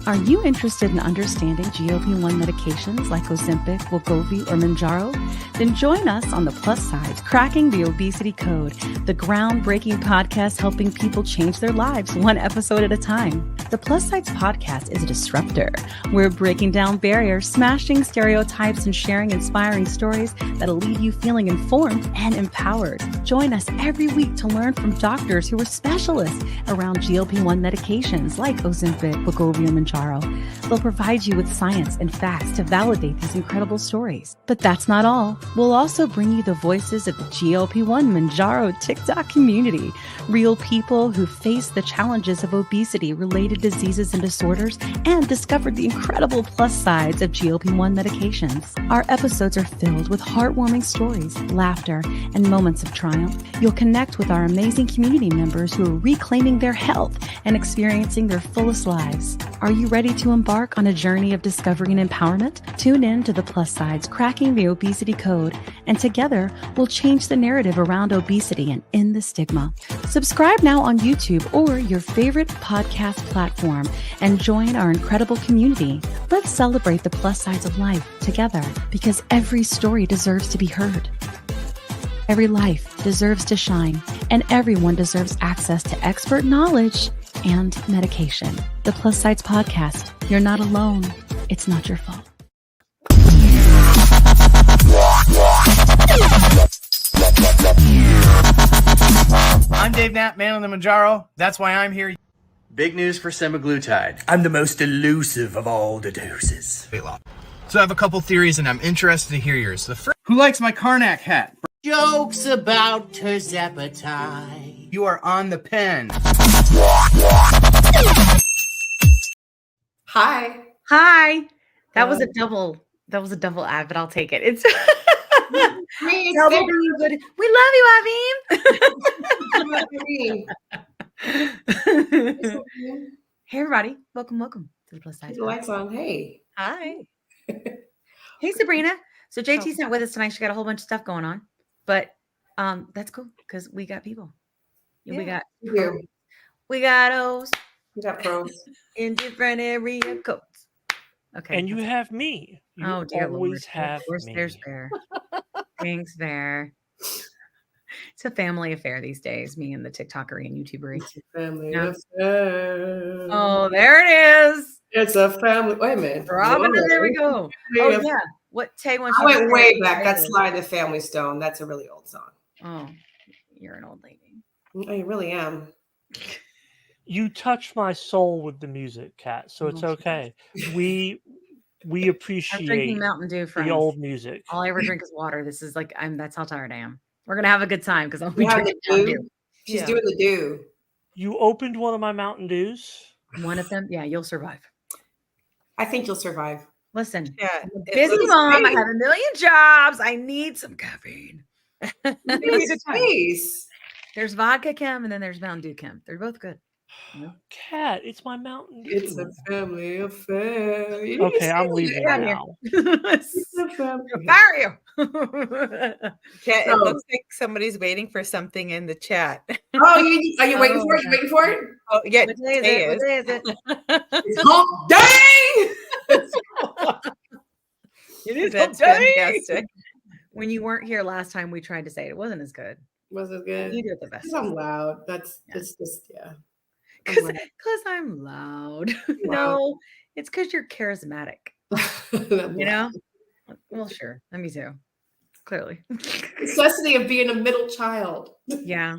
Are you interested in understanding GLP-1 medications like Ozempic, Wegovy, or Mounjaro? Then join us on the Plus Sides, Cracking the Obesity Code, the groundbreaking podcast helping people change their lives one episode at a time. The Plus Sides podcast is a disruptor. We're breaking down barriers, smashing stereotypes, and sharing inspiring stories that'll leave you feeling informed and empowered. Join us every week to learn from doctors who are specialists around GLP-1 medications like Ozempic, Wegovy, and Mounjaro. They'll provide you with science and facts to validate these incredible stories. But that's not all. We'll also bring you the voices of the GLP-1 Mounjaro TikTok community, real people who face the challenges of obesity-related diseases and disorders and discovered the incredible plus sides of GLP-1 medications. Our episodes are filled with heartwarming stories, laughter, and moments of triumph. You'll connect with our amazing community members who are reclaiming their health and experiencing their fullest lives. Are you ready to embark on a journey of discovery and empowerment? Tune in to the Plus Sides, Cracking the Obesity Code, and together we'll change the narrative around obesity and end the stigma. Subscribe now on YouTube or your favorite podcast platform and join our incredible community. Let's celebrate the plus sides of life together, because every story deserves to be heard. Every life deserves to shine, and everyone deserves access to expert knowledge and medication. The Plus Sides Podcast. You're not alone. It's not your fault. I'm Dave Knapp, man on the Mounjaro. That's why I'm here. Big news for Semaglutide. I'm the most elusive of all the doses. So I have a couple theories, and I'm interested to hear yours. The first, who likes my Karnak hat? Jokes about tirzepatide. You are on the pen. Hi. That was a double ad, but I'll take it. It's Hey, double good. We love you, Aveen. Hey everybody. Welcome to the Plus Size. the lights on. Hey. Hi. Hey Sabrina. So JT's not with us tonight. She got a whole bunch of stuff going on. But that's cool because we got people. Yeah, we got you. we got O's We got pros. in different area codes. Okay. And you have me. You oh dear always Lord. have Of course me. there's Bear. Thanks, Bear. It's a family affair these days, me and the TikTokery and YouTubery. It's a family Yeah. affair. Oh, there it is. It's a family. Wait a minute. Robin, there we go. Oh yeah. What Tay wants I you to went say? way back. That's Sly the Family Stone. That's a really old song. Oh, you're an old lady. I really am. You touch my soul with the music, Kat. So it's okay. We I'm drinking appreciate Mountain Dew, friends. the old music. All I ever drink is water. This is like that's how tired I am. We're gonna have a good time because I'll be You have drinking the Mountain do. Dew. She's Yeah. doing the do. You opened one of my Mountain Dews. One of them, yeah, you'll survive. I think you'll survive. Listen, Yeah. I'm a busy mom. I have a million jobs. I need some caffeine. Space. There's vodka Kim and then there's Mountain Dew Kim. They're both good. Kat, it's my Mountain Dew. It's a family affair. You need to Okay, say I'm it. leaving Yeah. now. It's a family Fire you. Chat, So- it looks like somebody's waiting for something in the chat. Oh, are you waiting for it? You waiting for it? Oh, yeah, What day is Tay it? What is. day is it? It's hump day. It is That's hump day. fantastic. When you weren't here last time, we tried to say it. It wasn't as good. Was it good? You do it the best. Because I'm loud. That's Yeah. just yeah. Because I'm loud. No, it's because you're charismatic. You know? Well, sure. Me too. Clearly. Necessity of being a middle child. Yeah.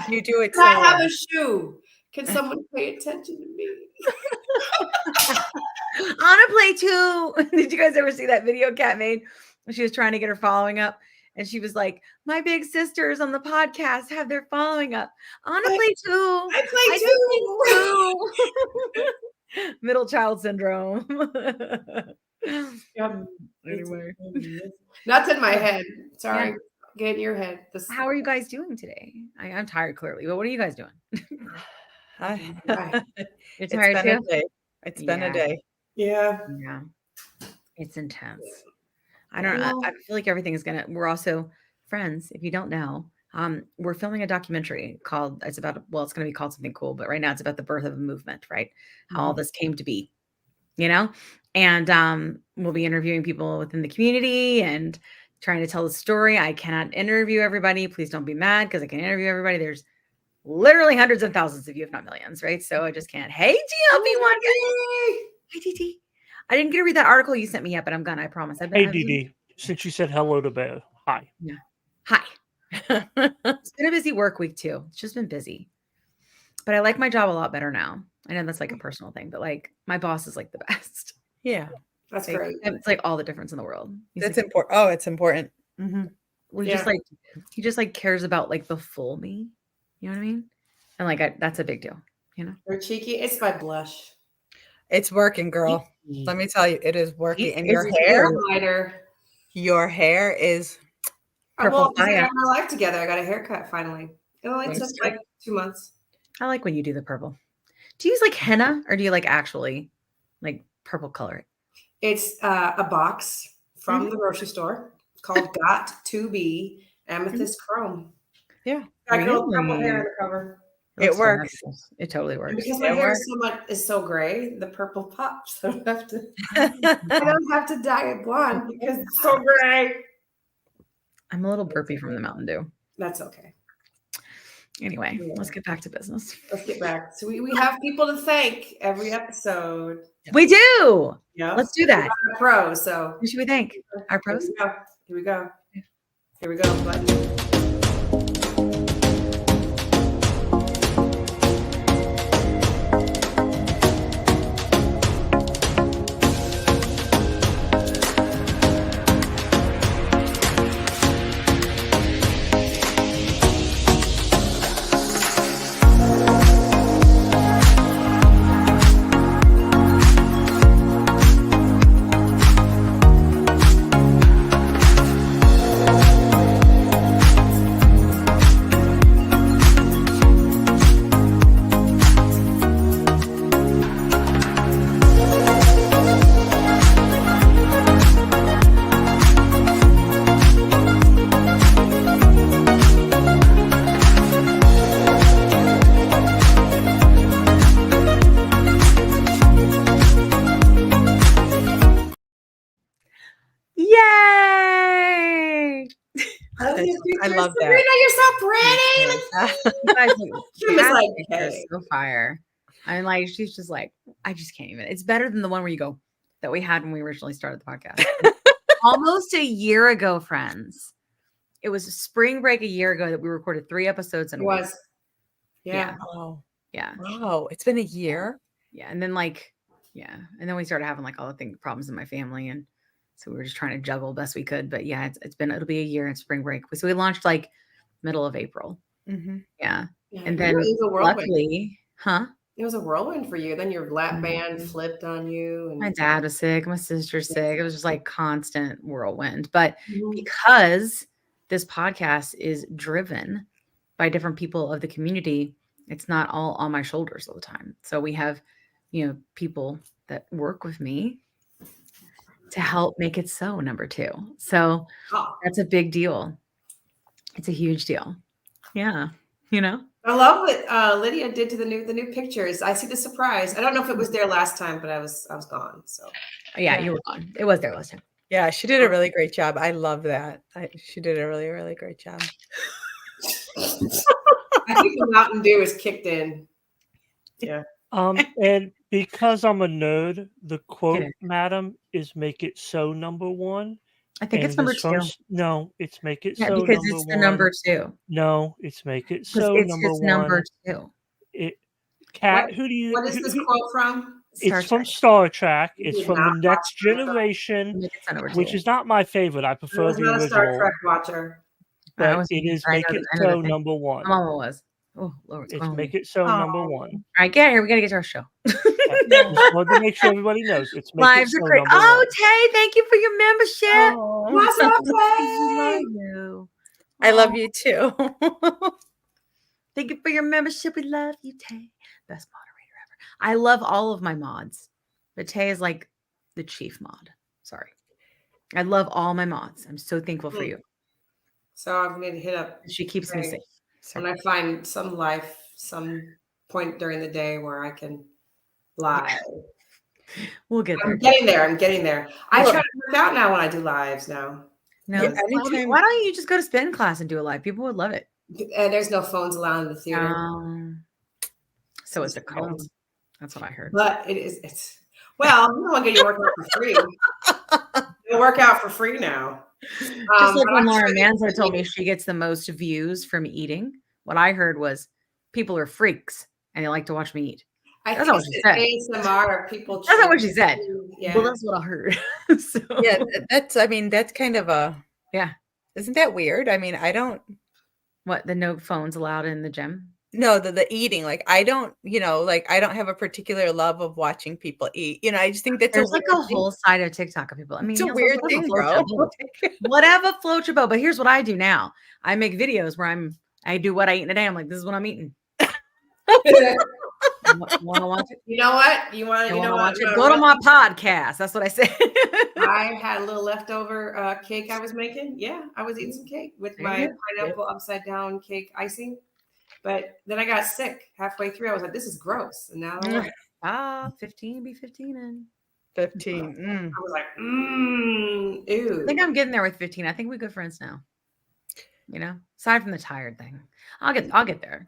You do it so I have well. a shoe. Can someone pay attention to me? Anna play too. Did you guys ever see that video Kat made when she was trying to get her following up? And she was like, my big sisters on the podcast have their following up. Anna play too. I play too. Middle child syndrome. Yep. Anyway. That's in my head. Sorry. Get in your head. How are you guys doing today? I'm tired clearly, but what are you guys doing? Hi. Right. You're It's tired been too? a day. It's been Yeah. a day. Yeah. Yeah. It's intense. I don't know. I feel like everything is we're also friends. If you don't know, We're filming a documentary called, it's going to be called something cool, but right now it's about the birth of a movement, right? How all this came to be, and we'll be interviewing people within the community and trying to tell the story. I cannot interview everybody. Please don't be mad because I can interview everybody. There's literally hundreds of thousands of you, if not millions, right? So I just can't. Hey, GLP-1 guys. Hi, TT. I didn't get to read that article you sent me yet, but I'm gonna. I promise. Hey, DD. Since you said hello to Bear, hi. Yeah. Hi. It's been a busy work week too. It's just been busy, but I like my job a lot better now. I know that's like a personal thing, but like my boss is like the best. Yeah, that's like, great. It's like all the difference in the world. That's like, important. Oh, it's important. We just like he just like cares about like the full me. You know what I mean? And like that's a big deal. You're cheeky. It's my blush. It's working, girl. Let me tell you, it is working. And your hair is purple. I got my life together. I got a haircut finally. It only took like 2 months. I like when you do the purple. Do you use like henna or do you like actually like purple color it? It's a box from the grocery store called Got to Be Amethyst Chrome. Yeah. I got a purple hair in the cover. It works. It totally works. Because my hair is so gray, the purple pops. I don't have to dye it blonde because it's so gray. I'm a little burpy from the Mountain Dew. That's okay. Anyway, let's get back to business. Let's get back. So we have people to thank every episode. We do. Yeah. Let's do that. Our pros. So who should we thank? Our pros? Here we go. Here we go. Button. I love that. Sabrina, you're so pretty. So fire. I'm like, she's just like, I just can't even. It's better than the one where you go that we had when we originally started the podcast. Almost a year ago, friends. It was spring break a year ago that we recorded 3 episodes in a week. Yeah. Oh. Yeah. Wow. It's been a year. Yeah. And then and then we started having like all the problems in my family. And so we were just trying to juggle best we could. But yeah, it'll be a year in spring break. So we launched like middle of April. Yeah. And then luckily, it was a whirlwind for you. Then your lap band flipped on you. And my dad was sick. My sister's sick. It was just like constant whirlwind. But because this podcast is driven by different people of the community, it's not all on my shoulders all the time. So we have, people that work with me to help make it so, number 2. So that's a big deal. It's a huge deal. Yeah. I love what Lydia did to the new pictures. I see the surprise. I don't know if it was there last time, but I was gone. So yeah, you were gone. It was there last time. Yeah, she did a really great job. I love that. She did a really, really great job. I think the Mountain Dew is kicked in. Yeah. And because I'm a nerd, the quote, madam, is "Make it so number 1." I think it's number 2. No, it's "Make it so." Yeah, because it's the number 2. No, it's "Make it so" it's number 1. Number 2. Kat, what is this quote from? It's from Star Trek. It's from the Next Generation, which is not my favorite. I prefer the original. Star Trek watcher. But it is "Make it so" number 1. My mama was. Oh, Lord. It's "Make it so" number 1. All right, get here. We got to get to our show. Just wanted to make sure everybody knows. It's "Make Lives it so" are great. number 1. Oh, Tay, thank you for your membership. What's up, Tay? I love you too. Thank you for your membership. We love you, Tay. Best moderator ever. I love all of my mods, but Tay is like the chief mod. Sorry. I love all my mods. I'm so thankful for you. So I'm going to hit up. She keeps me Right. safe. When I find some point during the day where I can live. We'll get there. I'm getting there. I try to work out now when I do lives now. No, Yeah, anytime- why don't you just go to spin class and do a live? People would love it. And there's no phones allowed in the theater. So it's a cult. That's what I heard. But it's well, you don't want to get your workout for free. You'll work out for free now. Just like but when I'm Laura sure Manzo told me she gets the most views from eating. What I heard was people are freaks and they like to watch me eat. I That's think not what she said. ASMR people. That's not what she said. Yeah. Well, that's what I heard. So, Yeah, that's kind of a, yeah. Isn't that weird? I mean, I don't, What, the no phones allowed in the gym? no, the eating, like, I don't, like, I don't have a particular love of watching people eat. I just think that's There's like a weird thing. whole side of TikTok of people. I mean, It's a you know, weird whatever thing, floats bro. your boat. Whatever floats your boat. But here's what I do now. I make videos where I do what I eat in a day. I'm like, this is what I'm eating. Want to watch it? You know what? You want to watch it? Go to my podcast. That's what I say. I had a little leftover cake I was making. Yeah, I was eating some cake with my pineapple upside down cake icing. But then I got sick halfway through. I was like, this is gross. And now I like, 15, be 15 and 15. I was like, ew. I think I'm getting there with 15. I think we're good friends now. Aside from the tired thing. I'll get there.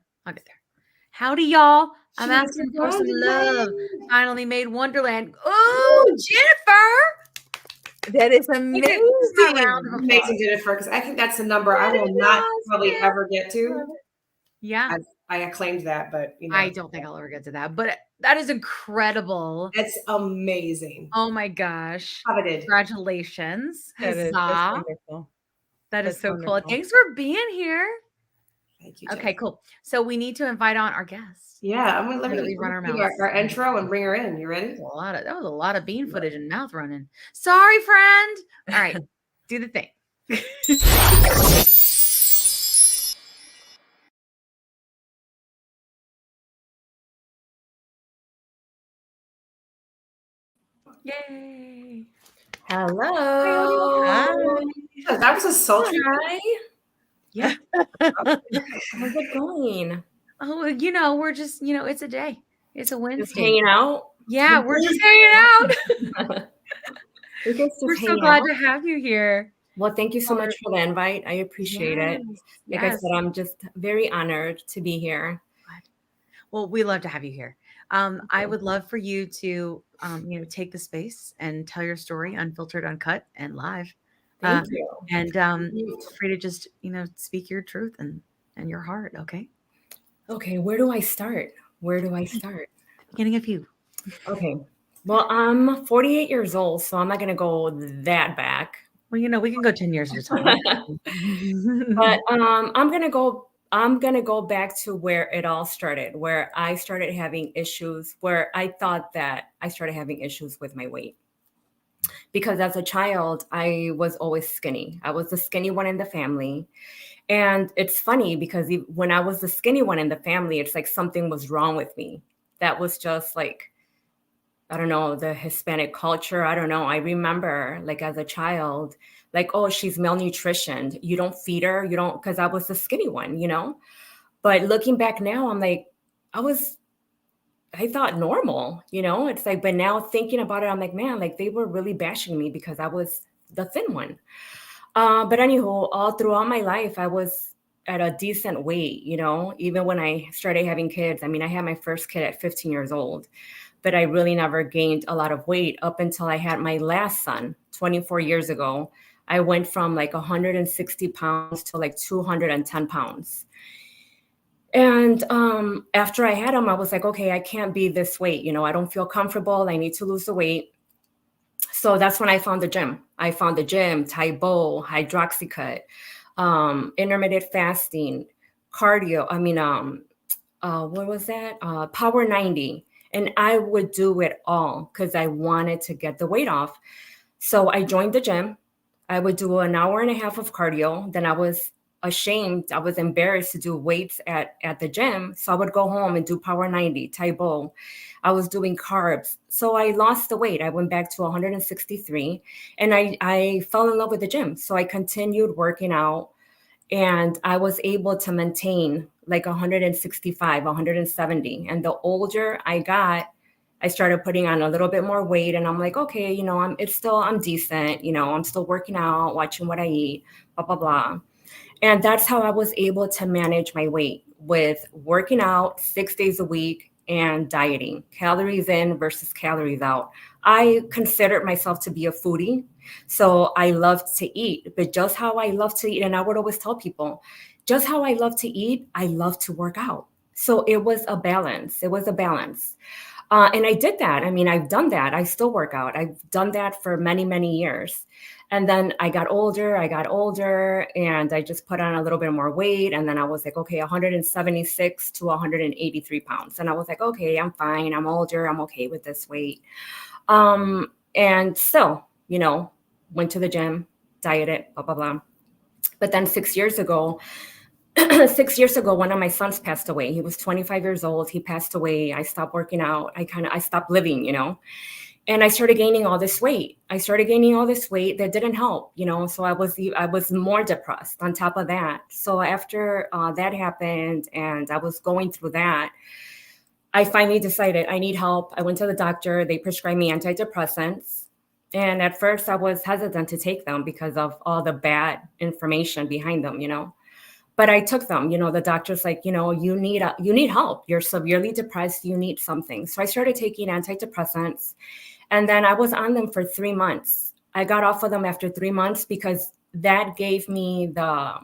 Howdy, y'all. I'm asking for some love. Finally made Wonderland. Oh, Jennifer. That is amazing. Amazing, Jennifer, because I think that's the number I will not probably ever get to. Yeah. I claimed that, but I don't think I'll ever get to that. But that is incredible. It's amazing. Oh my gosh. Coveted. Congratulations. That's Huzzah. wonderful. That is That's so wonderful. cool. Thanks for being here. Thank you. Okay, Jennifer. cool. So we need to invite on our guest. Yeah, I'm gonna Let me run our mouths. our intro and bring her in. You ready? That was a lot of bean footage and mouth running. Sorry, friend. All right, do the thing. Yay. Hello. Hi. That was a sultry. Hi. Yeah. How's it going? Oh, we're just, it's a day. It's a Wednesday. Just hanging out? Yeah, we're just hanging out. We're so glad to have you here. Well, thank you so much for the invite. I appreciate it. Like I said, I'm just very honored to be here. Well, we love to have you here. I would love for you to, take the space and tell your story, unfiltered, uncut, and live. Thank you. And feel free to just, speak your truth and your heart. Okay. Okay. Where do I start? Beginning of you. Okay. Well, I'm 48 years old, so I'm not going to go that back. Well, we can go 10 years at a time. But I'm going to go back to where it all started, where I started having issues, where I thought that I started having issues with my weight. Because as a child, I was always skinny. I was the skinny one in the family. And it's funny because when I was the skinny one in the family, it's like something was wrong with me. That was just like, I don't know, the Hispanic culture. I don't know. I remember like as a child, like, oh, she's malnutritioned. You don't feed her. You don't, because I was the skinny one, But looking back now, I'm like, I thought normal, It's like, but now thinking about it, I'm like, man, like they were really bashing me because I was the thin one. But anywho, all throughout my life, I was at a decent weight, even when I started having kids. I mean, I had my first kid at 15 years old, but I really never gained a lot of weight up until I had my last son 24 years ago. I went from like 160 pounds to like 210 pounds. And after I had him, I was like, okay, I can't be this weight. I don't feel comfortable. I need to lose the weight. So that's when I found the gym. Taebo, hydroxycut, intermittent fasting, cardio. What was that? Power 90. And I would do it all because I wanted to get the weight off. So I joined the gym. I would do an hour and a half of cardio. Then I was ashamed. I was embarrassed to do weights at the gym. So I would go home and do Power 90, Taebo. I was doing carbs. So I lost the weight. I went back to 163 and I fell in love with the gym. So I continued working out And I was able to maintain like 165, 170. And the older I got, I started putting on a little bit more weight, and I'm like, okay, you know, I'm decent, you know, I'm still working out, watching what I eat, blah, blah, blah. And that's how I was able to manage my weight, with working out 6 days a week and dieting, calories in versus calories out. I considered myself to be a foodie. So I love to eat, but just how I love to eat, and I would always tell people, just how I love to eat, I love to work out. So it was a balance. It was a balance. And I did that. I mean, I've done that. I still work out. I've done that for many, many years. And then I got older, and I just put on a little bit more weight. And then I was like, okay, 176 to 183 pounds. And I was like, okay, I'm fine. I'm older. I'm okay with this weight. And still, you know, went to the gym, dieted, blah, blah, blah. But then 6 years ago, 6 years ago, one of my sons passed away. He was 25 years old. He passed away. I stopped working out. I stopped living, you know, and I started gaining all this weight. That didn't help, you know, so I was more depressed on top of that. So after that happened and I was going through that, I finally decided I need help. I went to the doctor. They prescribed me antidepressants. And at first I was hesitant to take them because of all the bad information behind them, you know. But I took them, you know, the doctor's like, you know, you need help. You're severely depressed. You need something. So I started taking antidepressants, and then I was on them for 3 months. I got off of them after 3 months because that gave me the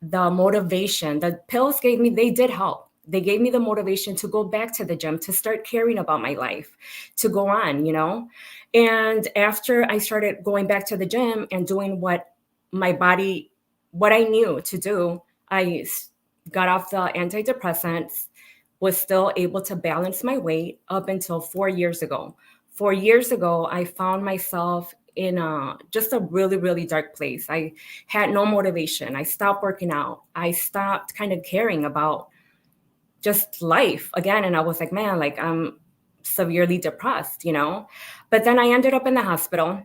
motivation. The pills they did help. They gave me the motivation to go back to the gym, to start caring about my life, to go on, you know. And after I started going back to the gym and doing what I knew to do, I got off the antidepressants, was still able to balance my weight up until 4 years ago. 4 years ago, I found myself in just a really, really dark place. I had no motivation. I stopped working out. I stopped kind of caring about just life again. And I was like, man, like I'm severely depressed, you know? But then I ended up in the hospital.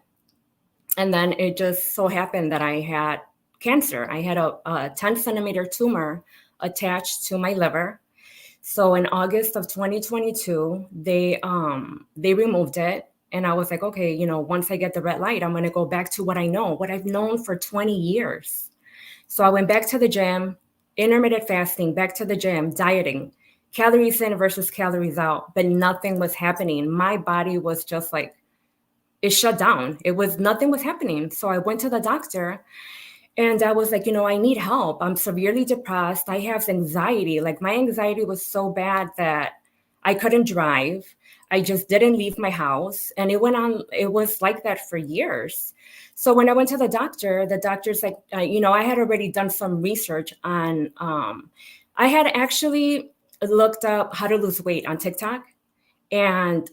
And then it just so happened that I had cancer. I had a 10-centimeter tumor attached to my liver. So in August of 2022, they removed it. And I was like, okay, you know, once I get the red light, I'm going to go back to what I know, what I've known for 20 years. So I went back to the gym, intermittent fasting, back to the gym, dieting, calories in versus calories out, but nothing was happening. My body was just like, it shut down. Nothing was happening. So I went to the doctor. And I was like, you know, I need help. I'm severely depressed. I have anxiety. Like my anxiety was so bad that I couldn't drive. I just didn't leave my house. And it was like that for years. So when I went to the doctor's like, you know, I had already done some research on, I had actually looked up how to lose weight on TikTok, and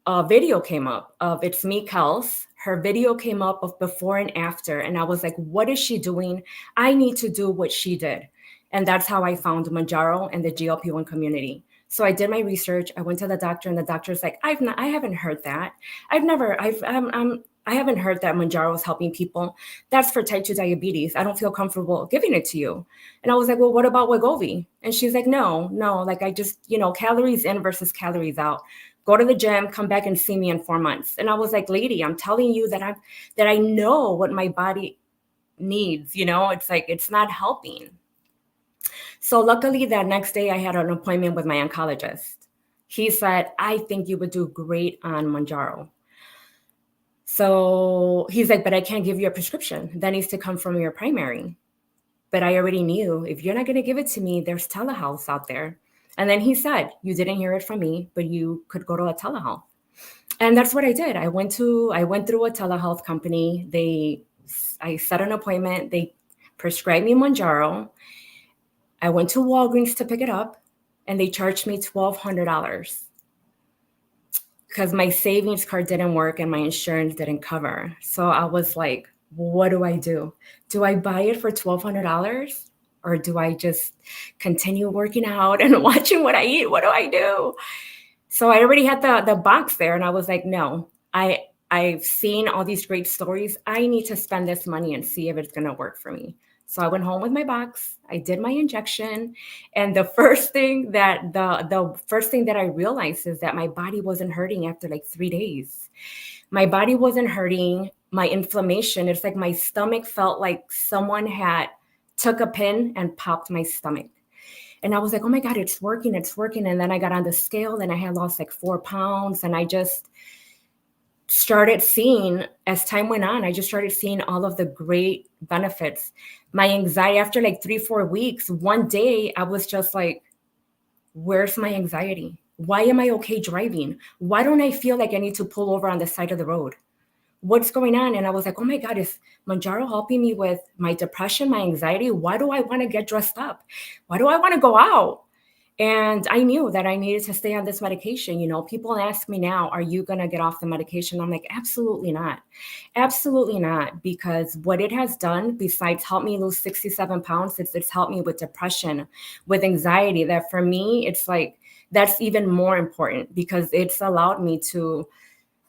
a video came up of It's Me, Kels. Her video came up of before and after. And I was like, what is she doing? I need to do what she did. And that's how I found Mounjaro and the GLP-1 community. So I did my research. I went to the doctor, and the doctor's like, I haven't heard that. I haven't heard that Mounjaro is helping people. That's for type 2 diabetes. I don't feel comfortable giving it to you. And I was like, well, what about Wegovy? And she's like, no, like I just, you know, calories in versus calories out. Go to the gym, come back and see me in 4 months. And I was like, lady, I'm telling you that I know what my body needs. You know, it's like, it's not helping. So luckily that next day I had an appointment with my oncologist. He said, I think you would do great on Mounjaro. So he's like, but I can't give you a prescription. That needs to come from your primary. But I already knew, if you're not going to give it to me, there's Telehealth out there. And then he said, you didn't hear it from me, but you could go to a telehealth. And that's what I did. I went through a telehealth company. I set an appointment. They prescribed me Mounjaro. I went to Walgreens to pick it up, and they charged me $1,200 because my savings card didn't work and my insurance didn't cover. So I was like, what do I do? Do I buy it for $1,200? Or do I just continue working out and watching what I eat? What do I do? So I already had the box there, and I was like, no, I've seen all these great stories. I need to spend this money and see if it's going to work for me. So I went home with my box. I did my injection, and the first thing that I realized is that my body wasn't hurting after like 3 days. My body wasn't hurting. My inflammation, it's like my stomach felt like someone had took a pin and popped my stomach. And I was like, oh my God, it's working. And then I got on the scale and I had lost like 4 pounds. And I just started seeing, as time went on, I just started seeing all of the great benefits. My anxiety, after like 3-4 weeks, one day I was just like, where's my anxiety? Why am I okay driving? Why don't I feel like I need to pull over on the side of the road? What's going on? And I was like, oh my God, is Mounjaro helping me with my depression, my anxiety? Why do I want to get dressed up? Why do I want to go out? And I knew that I needed to stay on this medication. You know, people ask me now, are you going to get off the medication? I'm like, absolutely not. Absolutely not. Because what it has done, besides help me lose 67 pounds, it's helped me with depression, with anxiety, that for me, it's like, that's even more important because it's allowed me to,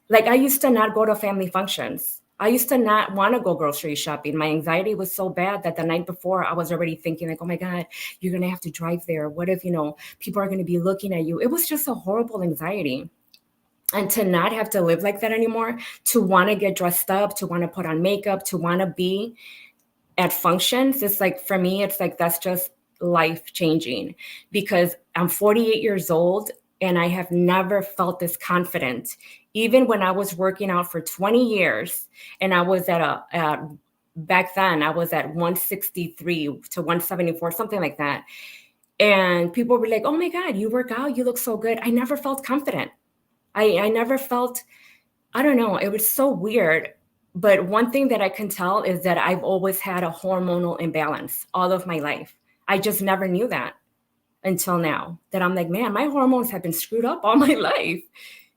like, I used to not go to family functions. I used to not want to go grocery shopping. My anxiety was so bad that the night before I was already thinking like, oh my God, you're going to have to drive there. What if, you know, people are going to be looking at you? It was just a horrible anxiety. And to not have to live like that anymore, to want to get dressed up, to want to put on makeup, to want to be at functions, it's like, for me, it's like, that's just life changing because I'm 48 years old and I have never felt this confident. Even when I was working out for 20 years and I was back then I was at 163 to 174, something like that. And people were like, oh my God, you work out, you look so good. I never felt confident. I never felt, I don't know, it was so weird. But one thing that I can tell is that I've always had a hormonal imbalance all of my life. I just never knew that until now, that I'm like, man, my hormones have been screwed up all my life,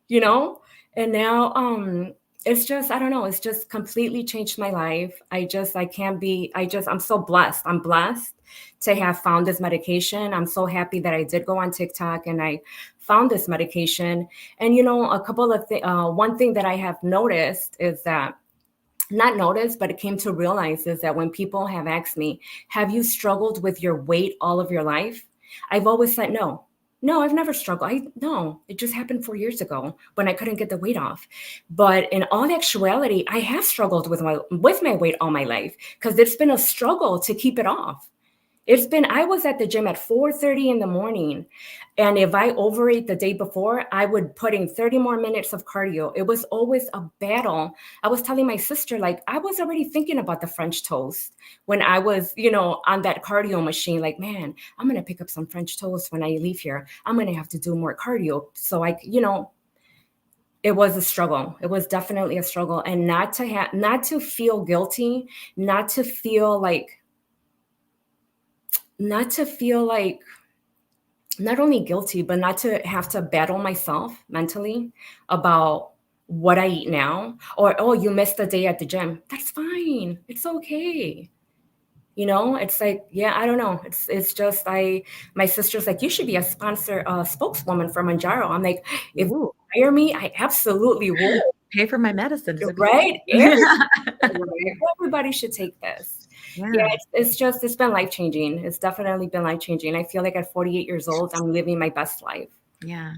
you know? And now it's just, I don't know, it's just completely changed my life. I'm so blessed. I'm blessed to have found this medication. I'm so happy that I did go on TikTok and I found this medication. And, you know, one thing that I have noticed is that, not noticed, but it came to realize is that when people have asked me, have you struggled with your weight all of your life? I've always said, no, I've never struggled. No, it just happened 4 years ago when I couldn't get the weight off. But in all actuality, I have struggled with my weight all my life because it's been a struggle to keep it off. I was at the gym at 4:30 in the morning. And if I overate the day before, I would put in 30 more minutes of cardio. It was always a battle. I was telling my sister, like, I was already thinking about the French toast when I was, you know, on that cardio machine. Like, man, I'm going to pick up some French toast when I leave here. I'm going to have to do more cardio. So it was a struggle. It was definitely a struggle. And not to feel guilty, not to feel like not only guilty, but not to have to battle myself mentally about what I eat now, or, oh, you missed a day at the gym. That's fine. It's okay. You know, it's like, yeah, I don't know. It's just, my sister's like, you should be a spokeswoman for Mounjaro. I'm like, if you hire me, I absolutely will. Pay for my medicine. Right? Everybody should take this. Yeah, it's been life-changing. It's definitely been life-changing. I feel like at 48 years old, I'm living my best life. Yeah.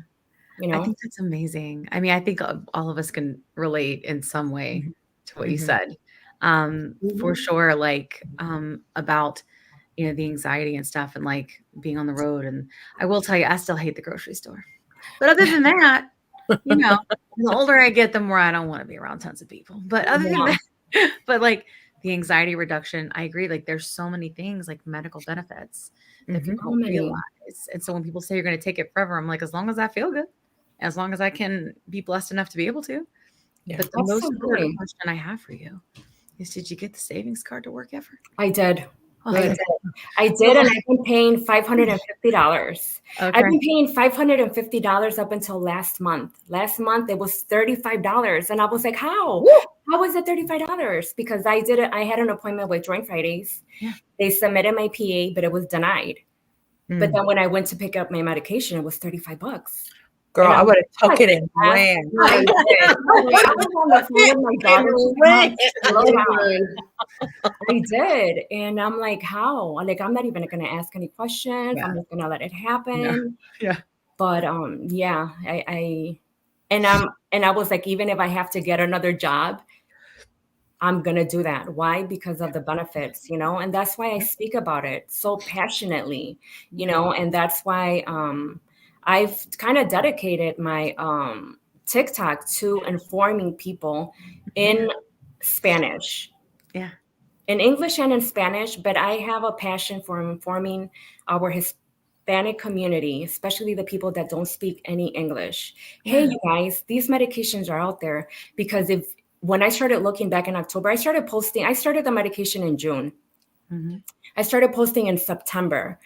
You know, I think that's amazing. I mean, I think all of us can relate in some way to what you said. For sure. Like, about, you know, the anxiety and stuff and like being on the road. And I will tell you, I still hate the grocery store. But other than that, you know, the older I get, the more I don't want to be around tons of people. But other than that, but like the anxiety reduction, I agree. Like there's so many things like medical benefits that people don't realize. And so when people say you're going to take it forever, I'm like, as long as I feel good, as long as I can be blessed enough to be able to. Yeah, but the most important question I have for you is, did you get the savings card to work ever? I did. Oh, I did, and I've been paying $550. Okay. I've been paying $550 up until last month. Last month it was $35, and I was like, "How? Woo! How was it $35?" Because I did it. I had an appointment with Joint Fridays. Yeah. They submitted my PA, but it was denied. But then when I went to pick up my medication, it was $35. Girl, I would have took it and I ran. did. I was on the phone with my daughter. Slow down. I did. And I'm like, how? Like, I'm not even going to ask any questions. I'm just going to let it happen. Yeah. But yeah, I was like, even if I have to get another job, I'm going to do that. Why? Because of the benefits, you know, and that's why I speak about it so passionately, you know, and that's why I've kind of dedicated my TikTok to informing people in Spanish. Yeah. In English and in Spanish, but I have a passion for informing our Hispanic community, especially the people that don't speak any English. Hey, you guys, these medications are out there, because when I started looking back in October, I started the medication in June. Mm-hmm. I started posting in September.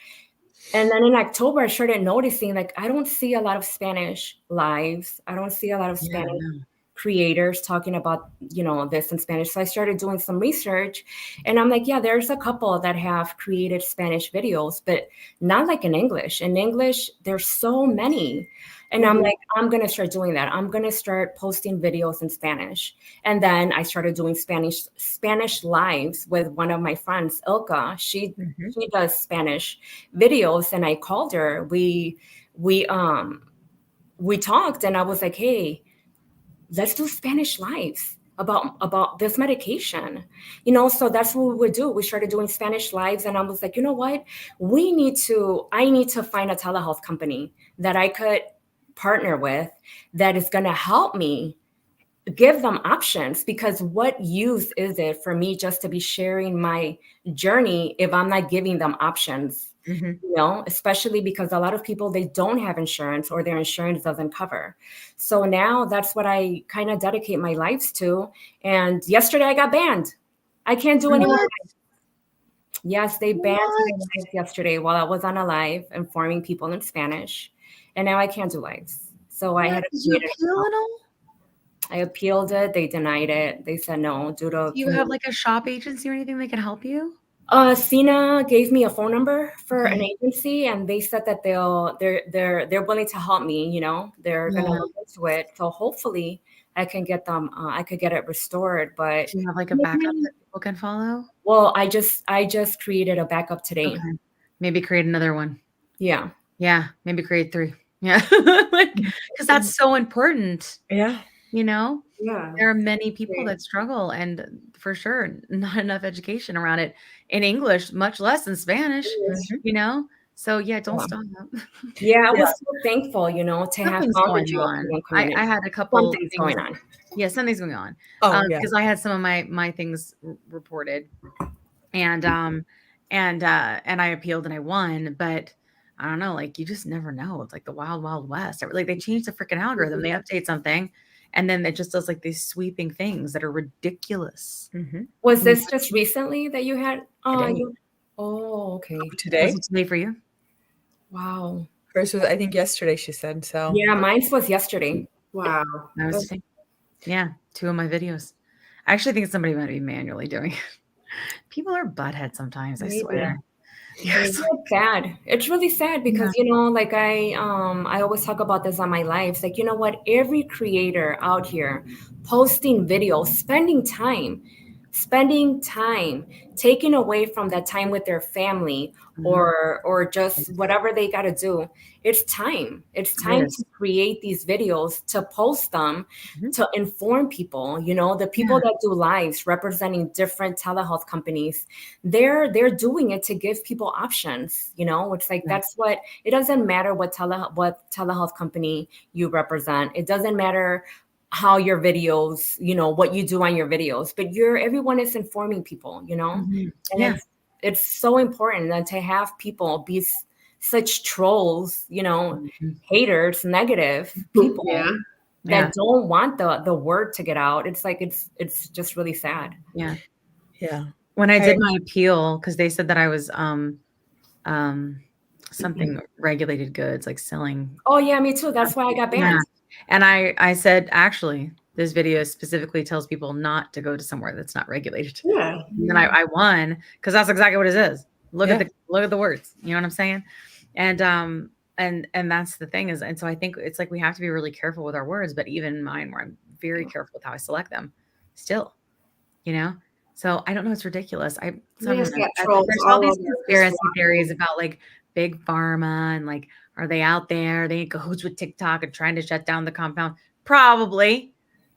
And then in October, I started noticing, like, I don't see a lot of Spanish lives. I don't see a lot of Spanish creators talking about, you know, this in Spanish. So I started doing some research, and I'm like, yeah, there's a couple that have created Spanish videos, but not like in English. In English, there's so many. And I'm like, I'm going to start doing that. I'm going to start posting videos in Spanish. And then I started doing Spanish lives with one of my friends, Ilka. She does Spanish videos, and I called her. We talked, and I was like, hey, let's do Spanish lives about this medication, you know. So that's what we would do. We started doing Spanish lives, and I was like, you know what? I need to find a telehealth company that I could partner with that is going to help me give them options, because what use is it for me just to be sharing my journey if I'm not giving them options? You know, especially because a lot of people, they don't have insurance, or their insurance doesn't cover. So now that's what I kind of dedicate my lives to. And yesterday I got banned. I can't do any more. Yes, they banned my live yesterday while I was on a live informing people in Spanish. And now I can't do lives. So I had to I appealed it. They denied it. They said no. Do you have like a shop agency or anything that can help you? Sina gave me a phone number for an agency, and they said that they're willing to help me. You know, they're gonna look into it. So hopefully, I can get them. I could get it restored. But do you have like a backup that people can follow? Well, I just created a backup today. Okay. Maybe create another one. Yeah. Yeah. Maybe create 3. Yeah. Because that's so important. Yeah. You know, Yeah, there are many people that struggle, and for sure, not enough education around it in English, much less in Spanish, you know? So yeah, don't stop. Yeah, I was so thankful, you know, to have going on. I had a couple things going on. Yeah, something's going on. Because I had some of my things reported, and I appealed and I won, but I don't know, like, you just never know. It's like the wild, wild west. Like, they changed the freaking algorithm. They update something, and then it just does like these sweeping things that are ridiculous. Was this just recently that you had? Today. Okay. Today? Was it today for you? Wow. Hers was, I think, yesterday, she said. So yeah, mine was yesterday. Wow. Yeah, 2 of my videos. I actually think somebody might be manually doing it. People are butthead sometimes, I swear. Yes. It's sad. It's really sad because, you know, like I always talk about this on my lives. Like, you know what? Every creator out here posting videos, spending time, taking away from that time with their family or just whatever they got to do. It's time. It's time to create these videos, to post them, to inform people. You know, the people that do lives representing different telehealth companies, they're doing it to give people options. You know, it's like that's what, it doesn't matter what telehealth company you represent. It doesn't matter how your videos, you know, what you do on your videos, but everyone is informing people, you know, and it's so important that to have people be such trolls, you know, haters, negative people that don't want the word to get out. It's like, it's just really sad. Yeah. Yeah. When I did my appeal, because they said that I was something regulated goods, like selling. Oh yeah, me too. That's why I got banned. And I said, actually, this video specifically tells people not to go to somewhere that's not regulated. Yeah. And then I won, because that's exactly what it is. Look at the words. You know what I'm saying? And and that's the thing is, and so I think it's like we have to be really careful with our words, but even mine, where I'm very careful with how I select them still, so I don't know, it's ridiculous. There's all these conspiracy theories about like big pharma and like, are they out there, they in cahoots with TikTok and trying to shut down the compound? Probably.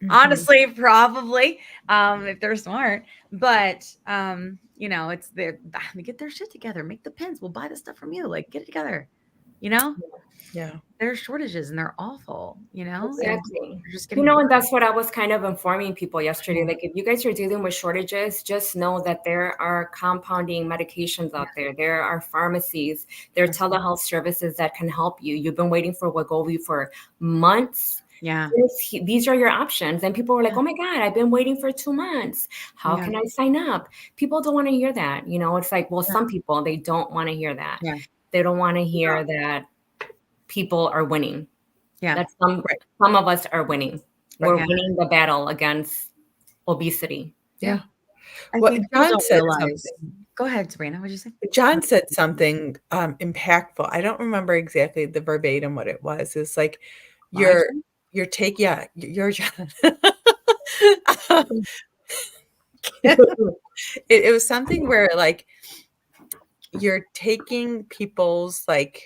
Honestly, probably, if they're smart, but it's they get their shit together, make the pins, we'll buy the stuff from you, like get it together, Yeah. There's shortages and they're awful, Exactly. just getting and that's what I was kind of informing people yesterday. Like, if you guys are dealing with shortages, just know that there are compounding medications out there. There are pharmacies, there are telehealth services that can help you. You've been waiting for Wegovy for months. Yeah. These are your options. And people were like, oh my God, I've been waiting for 2 months. How can I sign up? People don't want to hear that. It's like, well, some people, they don't want to hear that. Yeah. They don't want to hear that people are winning. Yeah. That some of us are winning. We're winning the battle against obesity. Yeah. Well, John said something. Go ahead, Sabrina. What did you say? John said something impactful. I don't remember exactly the verbatim what it was. It's like you're John. It was something where like you're taking people's like,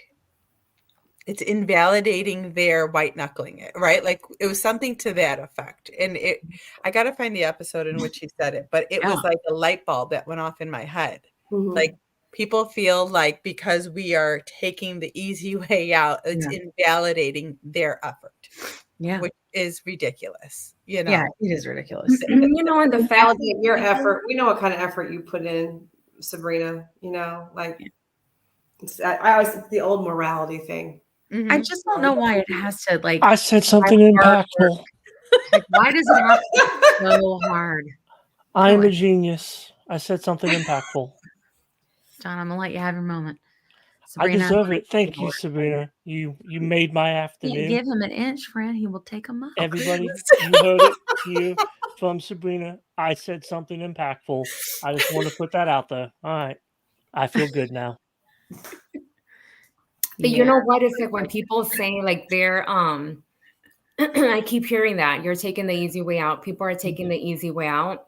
it's invalidating their white knuckling it, right? Like it was something to that effect. And I got to find the episode in which he said it, but it was like a light bulb that went off in my head. Like people feel like because we are taking the easy way out, it's invalidating their effort. Yeah. Which is ridiculous. Yeah, it is ridiculous. And the fact that your effort, we know what kind of effort you put in, Sabrina, like it's the old morality thing. I just don't know why it has to like. I said something impactful. Like, why does it have to be so hard? I am a genius. I said something impactful. John, I'm gonna let you have your moment. Sabrina, I deserve it. Thank you, Sabrina. You made my afternoon. Give him an inch, friend. He will take a mile. Everybody, you heard it here from Sabrina. I said something impactful. I just want to put that out there. All right. I feel good now. But you know what? It's like when people say like they're I keep hearing that you're taking the easy way out. People are taking the easy way out.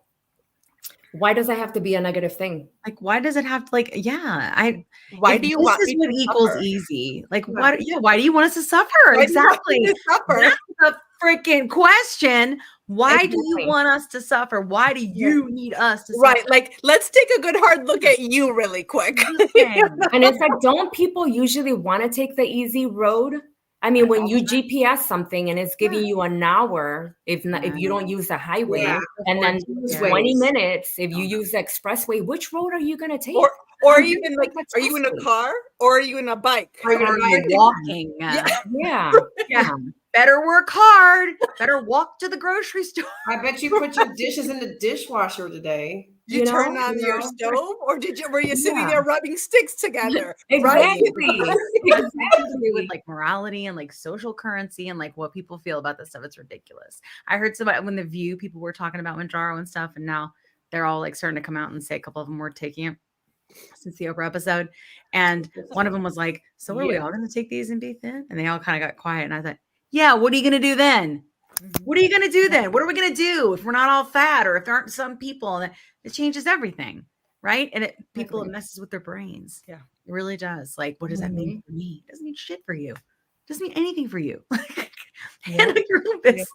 Why does that have to be a negative thing? Like, why does it have to why do you want this is what equals suffer? Easy? Like, why do you want us to suffer? Exactly. That's the freaking question. Why do you want us to suffer? Why do you need us to suffer? Right. Like, let's take a good hard look at you really quick. And it's like, don't people usually want to take the easy road? I mean, when you GPS something and it's giving you an hour, if you don't use the highway, and then 20 minutes if you use the expressway, which road are you going to take? Or even like, are you in a car or are you in a bike? Or are you walking? Yeah. Better work hard. Better walk to the grocery store. I bet you put your dishes in the dishwasher today. Did you turn on your stove, or were you sitting there rubbing sticks together? Exactly. Exactly. With like morality and like social currency and like what people feel about this stuff, it's ridiculous. I heard somebody when The View people were talking about Mounjaro and stuff, and now they're all like starting to come out and say a couple of them were taking it since the Oprah episode, and one of them was like, "So are we all going to take these and be thin?" And they all kind of got quiet, and I thought, "Yeah, what are you going to do then? What are you going to do then? What are we going to do if we're not all fat, or if there aren't some people?" And it changes everything, right? And it messes with their brains. Yeah, it really does. Like, what does that mean for me? It doesn't mean shit for you. It doesn't mean anything for you. Handle your own business.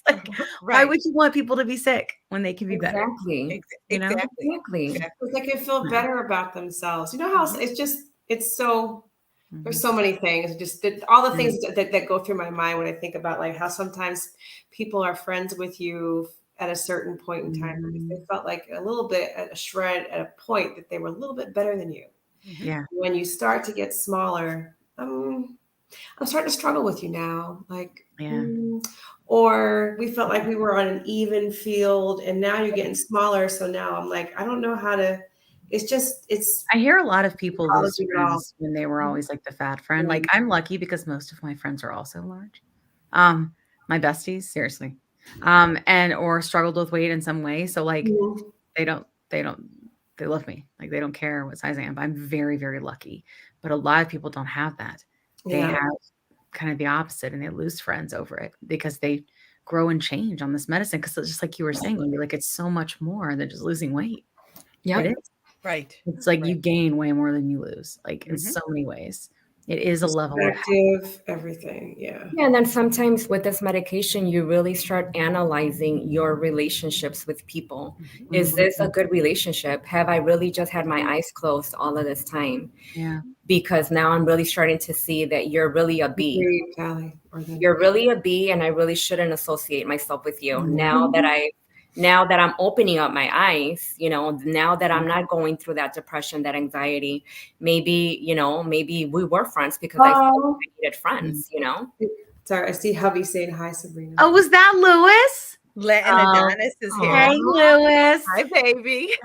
Like, why would you want people to be sick when they can be better? Exactly. Because they can feel better about themselves. You know how it's so. There's so many things, all the things that go through my mind when I think about like how sometimes people are friends with you at a certain point in time because they felt like a little bit at a shred at a point that they were a little bit better than you. Yeah. When you start to get smaller, I'm starting to struggle with you now. Like, or we felt like we were on an even field and now you're getting smaller. So now I'm like, I don't know how to. I hear a lot of people lose friends when they were always like the fat friend. Like, I'm lucky because most of my friends are also large. My besties, seriously. Or struggled with weight in some way. So like they love me. Like, they don't care what size I am. I'm very, very lucky. But a lot of people don't have that. They Yeah. have kind of the opposite, and they lose friends over it because they grow and change on this medicine. Because just like you were saying, like it's so much more than just losing weight. Yep. It is. Right. It's like you gain way more than you lose, like in so many ways. It is a level of Perspective, everything. Yeah. Yeah, and then sometimes with this medication, you really start analyzing your relationships with people. Is this a good relationship? Have I really just had my eyes closed all of this time? Yeah. Because now I'm really starting to see that you're really a B. Agreed, Callie, or the- You're really a B, and I really shouldn't associate myself with you. Now that I'm opening up my eyes, now that I'm not going through that depression, that anxiety, maybe we were friends because I felt like I needed friends, Sorry, I see hubby saying hi, Sabrina. Oh, was that Lewis? And Adonis is here. Hey, Lewis. Hi, baby.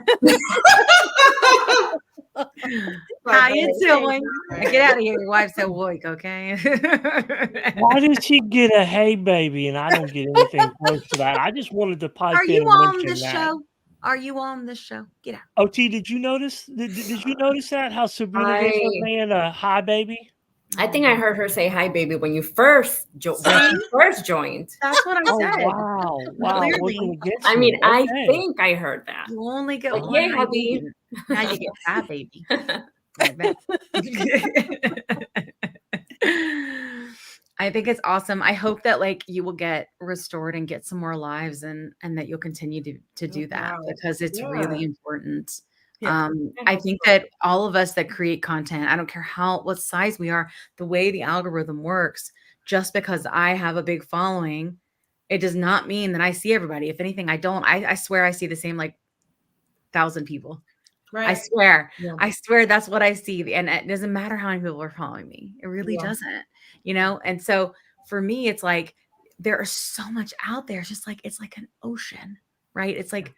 How you doing? Get out of here. Your wife's at work, okay? Why did she get a hey baby and I don't get anything close to that? I just wanted to pipe Are in you and on mention this that. show? Are you on this show? Get out. OT, did you notice? Did you notice that? How Sabrina gave her man a hi baby? I think I heard her say hi, baby, when you first joined. That's what I said. Wow. Clearly. I mean, I think I heard that. You only get Like, one yay, hi hubby. baby. Now you get hi baby. I think it's awesome. I hope that like you will get restored and get some more lives and that you'll continue to do that because it's really important. Yeah. I think that all of us that create content, I don't care what size we are, the way the algorithm works, just because I have a big following, it does not mean that I see everybody. If anything, I don't. I swear I see the same like 1,000 people. Right. I swear. Yeah. I swear that's what I see. And it doesn't matter how many people are following me. It really doesn't, And so for me, it's like there is so much out there. It's just like it's like an ocean, right? It's like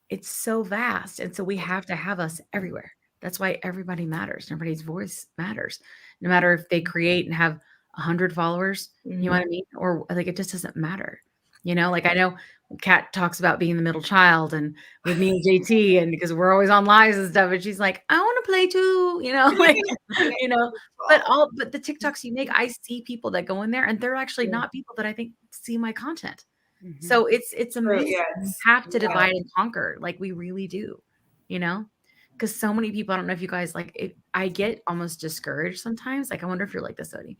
it's so vast. And so we have to have us everywhere. That's why everybody matters. Everybody's voice matters. No matter if they create and have 100 followers, you know what I mean? Or like it just doesn't matter. Like I know Kat talks about being the middle child and with me and JT and because we're always on lives and stuff. And she's like, I want to play too, but the TikToks you make, I see people that go in there and they're actually not people that I think see my content. Mm-hmm. So it's amazing. We have to divide and conquer like we really do, because so many people, I don't know if you guys I get almost discouraged sometimes. Like, I wonder if you're like this, Odie.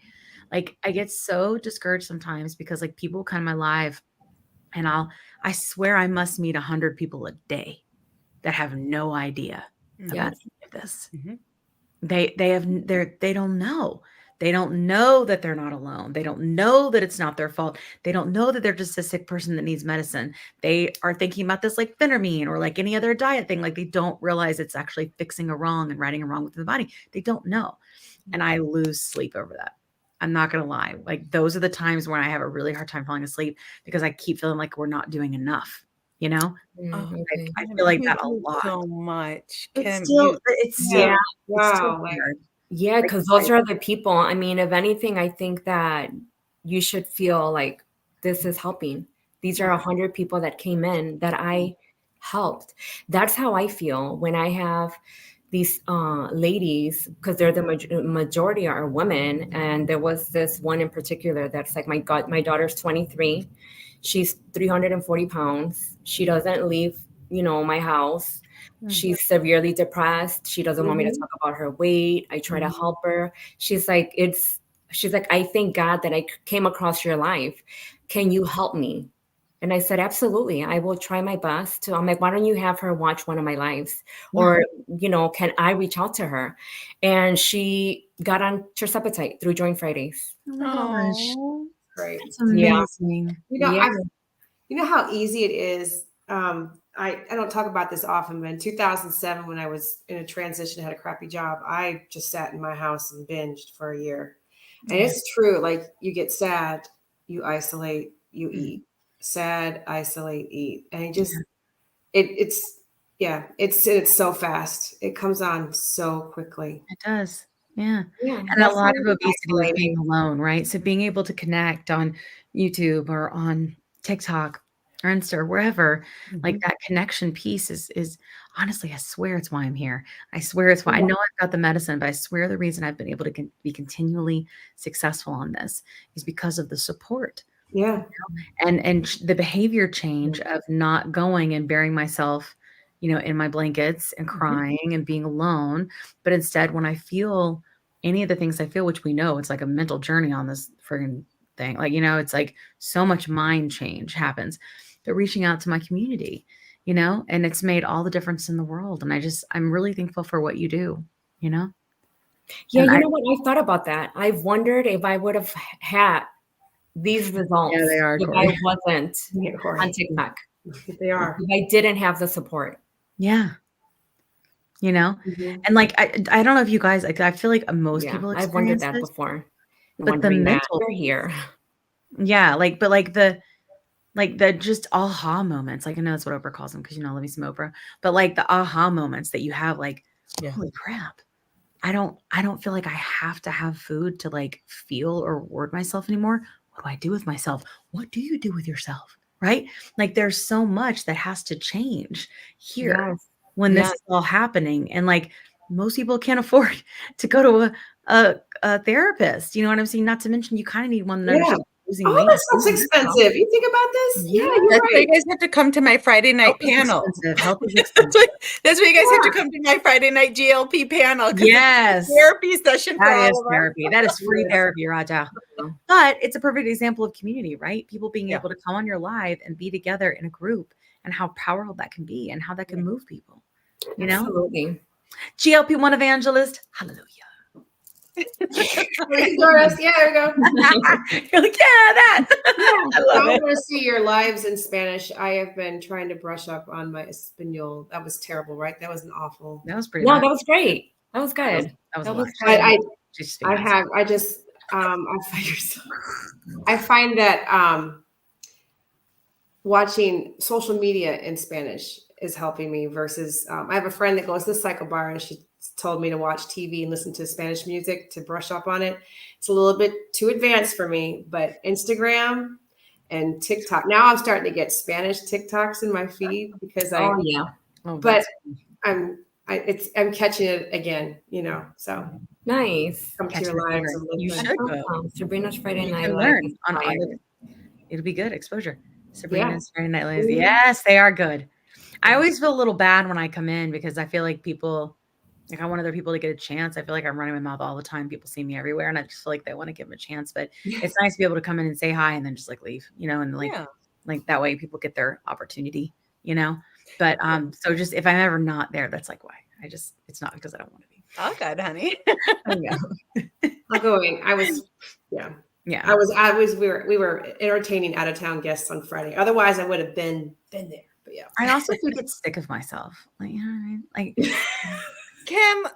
Like I get so discouraged sometimes because like people come in my live and I swear I must meet 100 people a day that have no idea about any of this. Mm-hmm. They don't know. They don't know that they're not alone. They don't know that it's not their fault. They don't know that they're just a sick person that needs medicine. They are thinking about this like phentermine or like any other diet thing. Like they don't realize it's actually fixing a wrong and righting a wrong within the body. They don't know. And I lose sleep over that. I'm not going to lie. Like those are the times when I have a really hard time falling asleep because I keep feeling like we're not doing enough, I feel like that a lot. So much. It's wow. Yeah, because those are the people. I mean, if anything, I think that you should feel like this is helping. These are 100 people that came in that I helped. That's how I feel when I have these ladies, because they're the majority are women. And there was this one in particular that's like, my daughter's 23. She's 340 pounds. She doesn't leave, my house. She's severely depressed. She doesn't want me to talk about her weight. I try to help her. She's like, I thank God that I came across your life. Can you help me? And I said, absolutely. I will try my best to. I'm like, why don't you have her watch one of my lives? Or, can I reach out to her? And she got on tirzepatide through Joint Fridays. Oh, great. That's amazing. You know how easy it is. I don't talk about this often, but in 2007, when I was in a transition, had a crappy job, I just sat in my house and binged for a year. And it's true. Like you get sad, you isolate, you eat. Sad, isolate, eat. And it just, it's so fast. It comes on so quickly. It does. Yeah. And a lot of obesity is being alone, right? So being able to connect on YouTube or on TikTok or Insta or wherever, like Mhm. that connection piece is honestly, I swear it's why I'm here. I swear it's why I know I've got the medicine, but I swear the reason I've been able to be continually successful on this is because of the support. Yeah. And the behavior change of not going and burying myself, in my blankets and crying and being alone, but instead when I feel any of the things I feel, which we know it's like a mental journey on this friggin' thing, like, it's like so much mind change happens, but reaching out to my community, and it's made all the difference in the world. And I'm really thankful for what you do, Yeah, And you know what? I thought about that. I've wondered if I would have had these results Yeah, they are, if Corey. I wasn't Yeah, Corey. on TikTok. They are. If I didn't have the support. Yeah. Mhm. And like, I don't know if you guys, like, I feel like most people I've wondered experience that this, before. but the Wondering that mental, you're here. yeah, but like the just aha moments, like I know that's what Oprah calls them because I love me some Oprah, but like the aha moments that you have, like, Yeah. holy crap, I don't feel like I have to have food to like feel or reward myself anymore. What do I do with myself? What do you do with yourself? Right? Like there's so much that has to change here Yes. when this Yes. is all happening. And like most people can't afford to go to a therapist. You know what I'm saying? Not to mention you kind of need one that Yeah. understands losing All weight. that stuff's expensive. You think about this? Yeah, you're That's why you right. guys have to come to my Friday night Health is panel. expensive. Health is That's expensive. why you guys have to come to my Friday night GLP panel. 'Cause Yes. it's a therapy session for That all is of us. therapy. That is free therapy, Raja. But it's a perfect example of community, right? People being able to come on your live and be together in a group and how powerful that can be and how that can move people. Absolutely. GLP-1 evangelist. Hallelujah. Doris, yeah, there we go. You're like, yeah, that. I love I it. want to see your lives in Spanish. I have been trying to brush up on my Espanol. That was terrible, right? That was an awful. That was pretty No, bad. that was great. That was good. That was That a was lot. good. I find that watching social media in Spanish is helping me versus I have a friend that goes to the cycle bar and she told me to watch TV and listen to Spanish music to brush up on it. It's a little bit too advanced for me, but Instagram and TikTok. Now I'm starting to get Spanish TikToks in my feed because but I'm catching it again, so Nice. come to your lives and You listen. should go. Sabrina's Friday You Night can Live learn is on fire. it'll be good exposure. Sabrina's Friday Night Lives. Mhm. Yes, they are good. I always feel a little bad when I come in because I feel like people, like I want other people to get a chance. I feel like I'm running my mouth all the time. People see me everywhere and I just feel like they want to give them a chance, but it's nice to be able to come in and say hi and then just like leave, and like that way people get their opportunity, but so just if I'm ever not there, that's like why it's not because I don't want to be. Oh, good, honey. I'm going. We were entertaining out of town guests on Friday. Otherwise I would have been there. But yeah. I also do get sick of myself. Like, you know what I mean? Like Kim.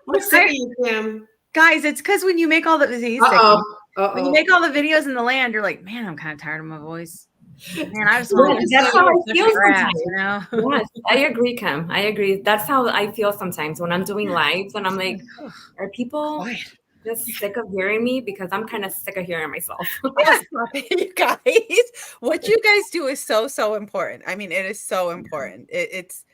I'm sick of you, Kim. Guys, it's because when you make all the when you make all the videos in the land, you're like, man, I'm kind of tired of my voice. Man, I just want to that's how I feel grass, sometimes. Yes, I agree, Kim. I agree. That's how I feel sometimes when I'm doing lives and I'm like, are people just sick of hearing me? Because I'm kind of sick of hearing myself. Yes, you guys. What you guys do is so important. I mean, it is so important. It's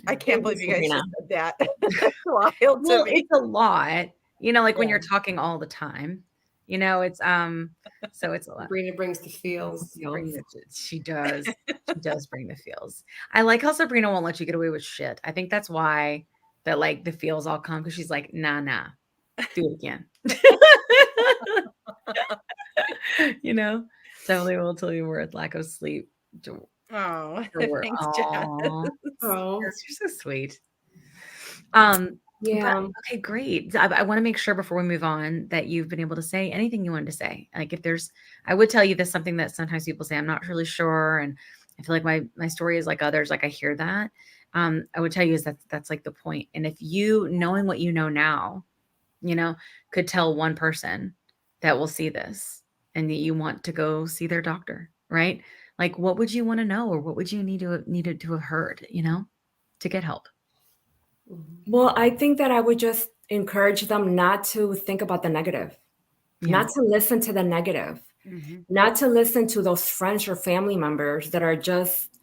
I can't believe you guys just said that. That's wild to me. It's a lot, like when you're talking all the time. It's so it's a lot. Sabrina brings the feels. She does. She does bring the feels. I like how Sabrina won't let you get away with shit. I think that's why that like the feels all come because she's like, nah, do it again. Definitely will tell you we're at lack of sleep. Oh, thanks, Jess. Oh, you're so sweet. Yeah. Okay, great. I want to make sure before we move on that you've been able to say anything you wanted to say. Like if there's, I would tell you this something that sometimes people say, I'm not really sure. And I feel like my story is like others. Like I hear that. I would tell you is that's like the point. And if you knowing what you know now, could tell one person that will see this and that you want to go see their doctor, right? Like what would you want to know or what would you needed to have heard, to get help? Well, I think that I would just encourage them not to think about the negative, not to listen to the negative. not to listen to those friends or family members that are just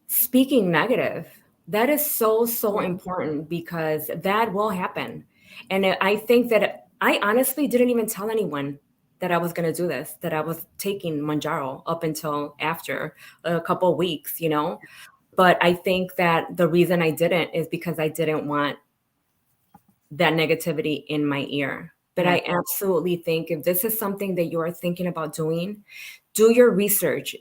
speaking negative. That is so important, because that will happen. And I think that I honestly didn't even tell anyone that I was going to do this, that I was taking Mounjaro up until after a couple of weeks, you know. But I think that the reason I didn't is because I didn't want that negativity in my ear. But I absolutely think if this is something that you're thinking about doing, do your research.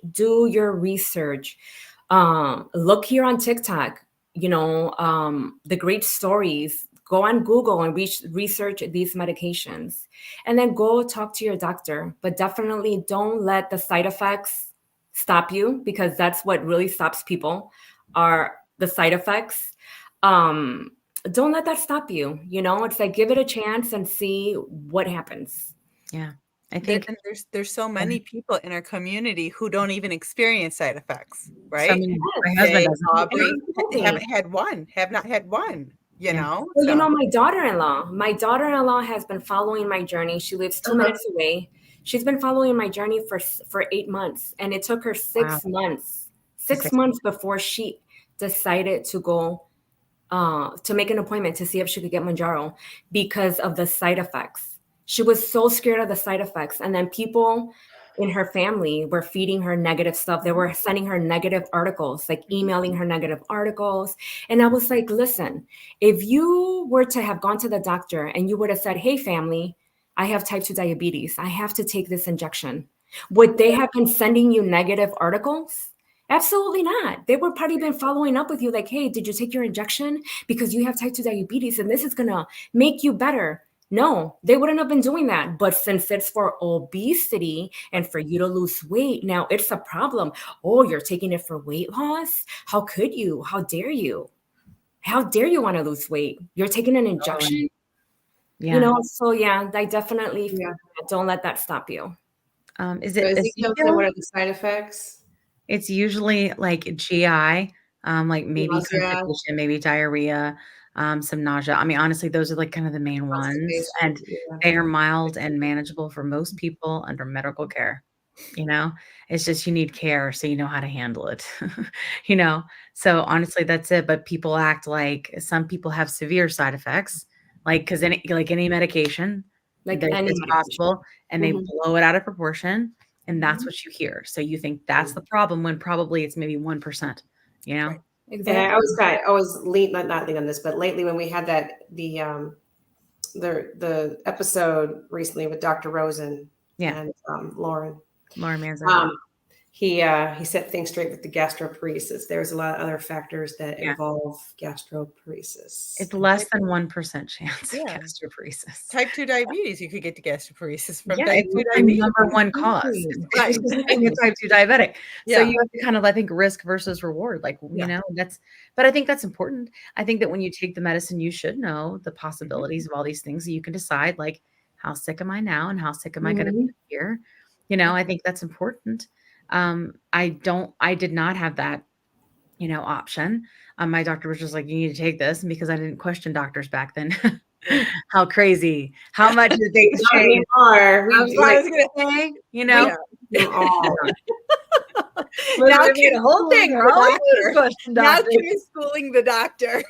Look here on TikTok, you know, the great stories. Go on Google and research these medications, and then go talk to your doctor. But definitely don't let the side effects stop you, because that's what really stops people, are the side effects. Don't let that stop you. You know, it's like, give it a chance and see what happens. Yeah. I think there's so many people in our community who don't even experience side effects, right? So, I mean, my husband doesn't. Aubrey, have not had one, you know? Well, you know, my daughter-in-law has been following my journey. She lives 2 minutes away. She's been following my journey for 8 months, and it took her 6 months, 6 months before she decided to go to make an appointment to see if she could get Mounjaro, because of the side effects. She was so scared of the side effects. And then people in her family were feeding her negative stuff. They were sending her negative articles, like emailing her negative articles. And I was like, listen, if you were to have gone to the doctor and you would have said, hey, family, I have type 2 diabetes, I have to take this injection, would they have been sending you negative articles? Absolutely not. They would probably been following up with you like, hey, did you take your injection? Because you have type 2 diabetes and this is going to make you better. No, they wouldn't have been doing that. But since it's for obesity and for you to lose weight, now it's a problem. Oh, you're taking it for weight loss? How could you? How dare you? How dare you want to lose weight? You're taking an injection? Yeah. You know, so yeah, I definitely don't let that stop you. Is it Ezekiel? What are the side effects? It's usually like GI, like maybe constipation, maybe diarrhea, some nausea. I mean, honestly, those are like kind of the main ones, and they are mild and manageable for most people under medical care. You know, it's just you need care so you know how to handle it. You know, so honestly, that's it. But people act like some people have severe side effects, like because any medication, like it's possible, and they blow it out of proportion. And that's what you hear. So you think that's the problem when probably it's maybe 1%, you know? Right. Exactly. And I always not lean on this, but lately when we had the episode recently with Dr. Rosen and Lauren Manzano. He set things straight with the gastroparesis. There's a lot of other factors that involve gastroparesis. It's less than 1% chance of gastroparesis. Type 2 diabetes, you could get to gastroparesis from type it's 2 the diabetes. number one cause. It's just being a type 2 diabetic. So you have to kind of, I think, risk versus reward. Like, you know, but I think that's important. I think that when you take the medicine, you should know the possibilities of all these things so you can decide, like, how sick am I now and how sick am I going to be here? You know, I think that's important. I did not have that, you know, option. My doctor was just like, you need to take this. And because I didn't question doctors back then, how crazy, how much did they change? I was going to say, you know, now Kim's whole thing. Now Kim's schooling the doctors.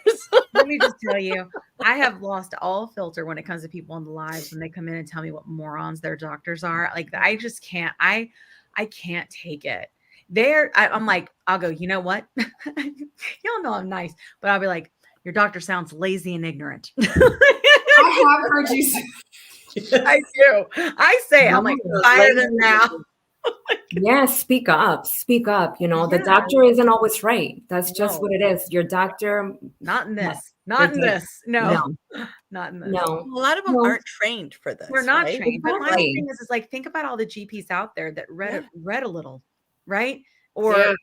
Let me just tell you, I have lost all filter when it comes to people in the lives when they come in and tell me what morons their doctors are. Like, I just can't, I can't take it. I'm like, I'll go, you know what? Y'all know I'm nice, but I'll be like, your doctor sounds lazy and ignorant. I have heard you say. I do. I say, I'm like, fire them now. Yeah, speak up. You know, the doctor isn't always right. That's just what it is. Your doctor. Not in this. Not in this. No. Not in this. No. A lot of them aren't trained for this. We're not trained. But my thing is like, think about all the GPs out there that read a little, right? Or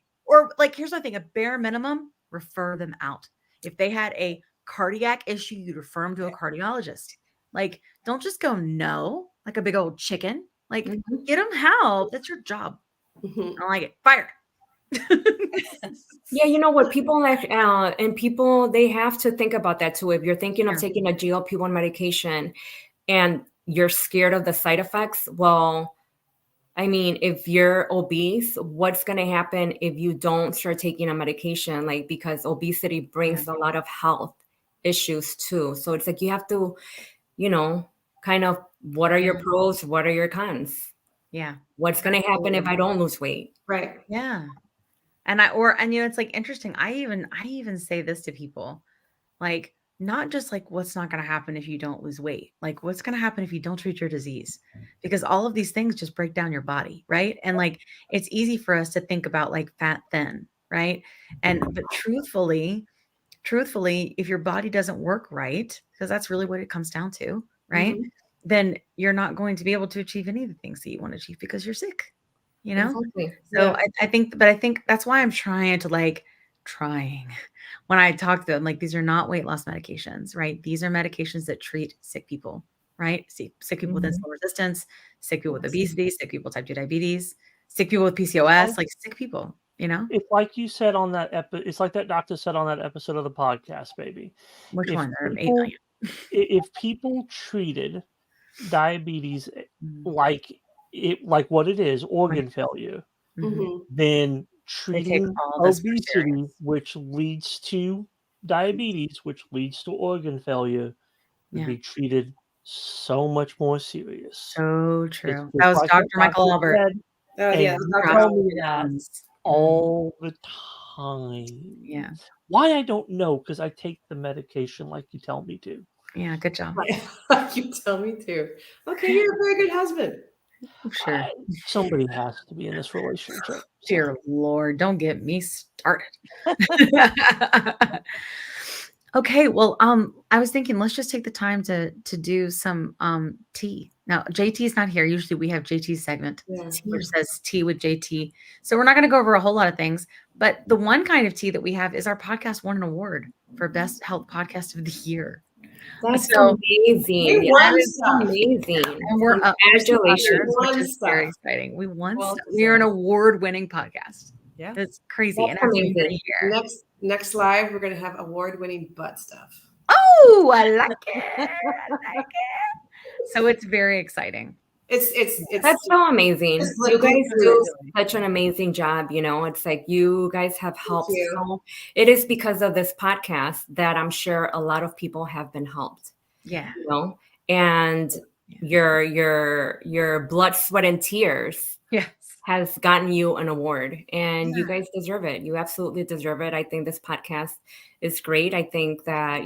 like, here's the thing, a bare minimum, refer them out. If they had a cardiac issue, you'd refer them to a cardiologist. Like, don't just go no, like a big old chicken. Like, get them help. That's your job. I like it. Fire. Yeah, you know what? People they have to think about that too. If you're thinking of taking a GLP-1 medication and you're scared of the side effects, well, I mean, if you're obese, what's going to happen if you don't start taking a medication? Like, because obesity brings a lot of health issues too. So it's like you have to, kind of, what are your pros? What are your cons? Yeah. What's going to happen if I don't lose weight? Right. Yeah. And it's like interesting. I even say this to people, like, not just like what's not going to happen if you don't lose weight, like what's going to happen if you don't treat your disease, because all of these things just break down your body. Right. And like, it's easy for us to think about like fat thin. Right. But truthfully, if your body doesn't work right, because that's really what it comes down to. Right. Then you're not going to be able to achieve any of the things that you want to achieve because you're sick, Exactly. So I think that's why I'm trying when I talk to them, like, these are not weight loss medications, right? These are medications that treat sick people, right? Sick people with insulin resistance, sick people with obesity, sick people with type 2 diabetes, sick people with PCOS, like sick people, It's like you said on that it's like that doctor said on that episode of the podcast, baby. Which If one? There are 8 people- million. If people treated diabetes like what it is, organ failure, then treating all this for obesity, serious. which leads to diabetes, which leads to organ failure, would Yeah. be treated so much more serious. So It's true. just That was like Dr. what Michael doctor Albert. said, Oh, and yeah. you Dr. tell Albert. me that all the time. Yeah. Why, I don't know, because I take the medication like you tell me to. Yeah. Good job. You tell me to. Okay, you're a very good husband. Sure. Somebody has to be in this relationship. Dear Lord, don't get me started. Okay, well, I was thinking let's just take the time to do some tea. Now, JT's not here. Usually we have JT's segment, which says tea with JT. So we're not going to go over a whole lot of things, but the one kind of tea that we have is our podcast won an award for Best Health Podcast of the Year. That's So amazing. We won That is stuff. amazing. and we're up for some Congratulations. others, which is very exciting. We won. We are an award-winning podcast. Yeah. That's crazy. That's And everybody amazing. here. Next live, we're gonna have award-winning butt stuff. Oh, I like it. I like it. So it's very exciting. It's That's so amazing. it's You guys do legit. such an amazing job. It's like you guys have helped you. so. It is because of this podcast that I'm sure a lot of people have been helped. Yeah. And your blood, sweat, and tears Yes. has gotten you an award, and you guys deserve it. You absolutely deserve it. I think this podcast is great. I think that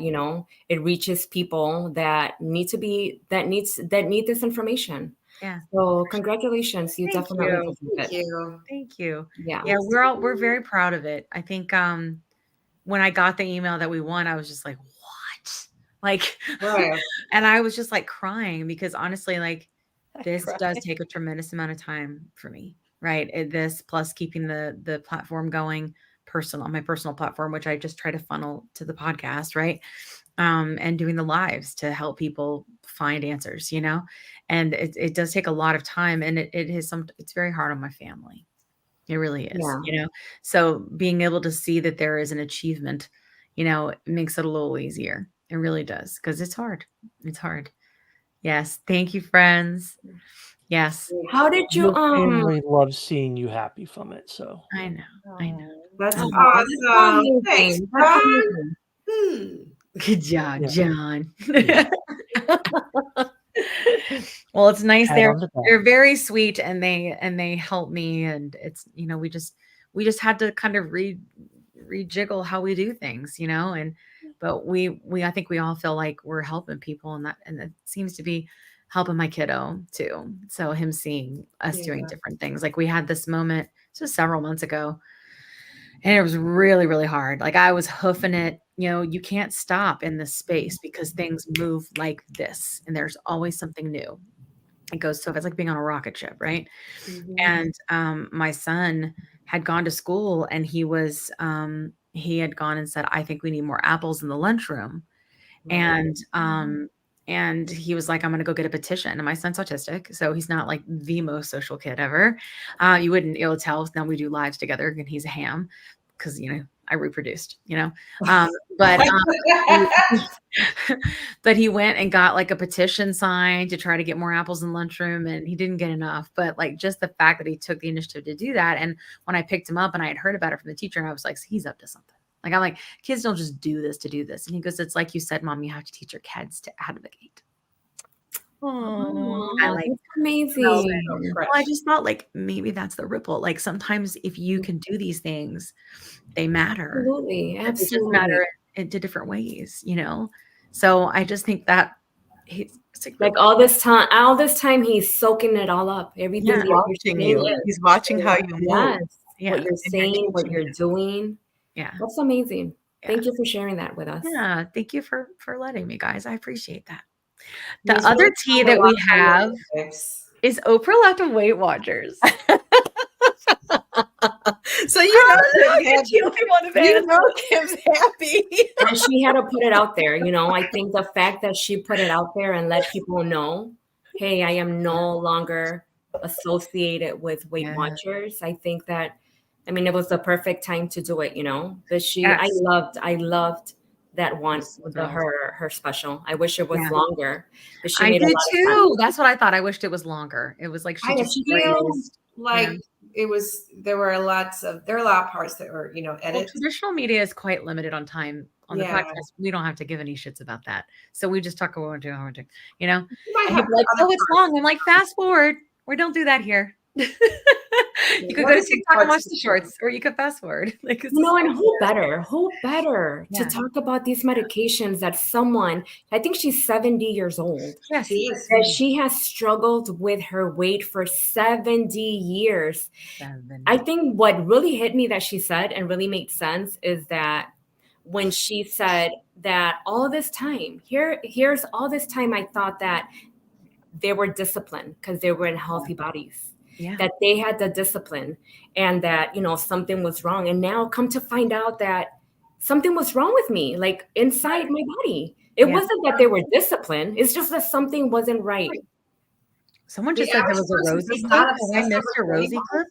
it reaches people that need this information. Yeah. So congratulations. You Thank definitely you. deserve it. Thank you. Thank you. Yeah. Yeah, we're very proud of it. I think when I got the email that we won, I was just like, what? Like, Right. and I was just like crying because honestly, like, this does take a tremendous amount of time for me, right? This plus keeping the platform going on my personal platform, which I just try to funnel to the podcast, right? And doing the lives to help people find answers, and it does take a lot of time, and it's very hard on my family. It really is, so being able to see that there is an achievement, it makes it a little easier. It really does, because it's hard. It's hard. Yes. Thank you, friends. Yes. How did you Your family loves seeing you happy from it. So I know. That's Oh, awesome. Thanks, That's Ron. amazing. Good job, Yeah. John. Well, it's nice. Pat on the back. They're very sweet, and they help me, and it's we just had to kind of rejiggle how we do things, but I think we all feel like we're helping people, and that seems to be helping my kiddo too. So him seeing us doing different things, like we had this moment just several months ago, and it was really, really hard. Like I was hoofing it. You can't stop in this space because things move like this, and there's always something new. It goes so it's like being on a rocket ship, right? And my son had gone to school, and he had gone and said, I think we need more apples in the lunchroom. And he was like, I'm going to go get a petition. And my son's autistic, so he's not like the most social kid ever. You wouldn't be able to tell. Now we do lives together, and he's a ham because, I reproduced, but but he went and got like a petition signed to try to get more apples in lunchroom, and he didn't get enough. But like just the fact that he took the initiative to do that, and when I picked him up and I had heard about it from the teacher, and I was like, he's up to something. Like I'm like, kids don't just do this to do this. And he goes, it's like you said, Mom, you have to teach your kids to advocate. Oh, I like, that's amazing. well, I just thought like maybe that's the ripple. Like sometimes if you can do these things, they matter. Absolutely. They just matter in different ways, So I just think that he's like all this time he's soaking it all up. Everything He's watching you. He's watching how you move. Yes. What you're saying, what you're doing. Yeah. That's amazing. Yeah. Thank you for sharing that with us. Yeah. Thank you for letting me, guys. I appreciate that. The other tea that we have is Oprah left of Weight Watchers. So Kim's happy. And she had to put it out there. I think the fact that she put it out there and let people know, hey, I am no longer associated with Weight Watchers. I think that, it was the perfect time to do it, But I loved that one, her special. I wish it was longer. But she made did too. That's what I thought. I wished it was longer. It was like she feels like it was. There are a lot of parts that were edits. Well, traditional media is quite limited on time on the podcast. We don't have to give any shits about that. So we just talk about what we're doing. And like, it's long. I'm like, fast forward. We don't do that here. You could go to TikTok and watch the shorts, or you could fast forward. Like, and who better to talk about these medications that someone, I think she's 70 years old. Yes, she has struggled with her weight for 70 years. I think what really hit me that she said and really made sense is that when she said that all this time, here's all this time I thought that they were disciplined because they were in healthy bodies. Yeah. That they had the discipline and that, something was wrong. And now come to find out that something was wrong with me, like inside my body. It wasn't that they were disciplined. It's just that something wasn't right. Someone just said there was a Rosie clip. Did I miss a Rosie clip?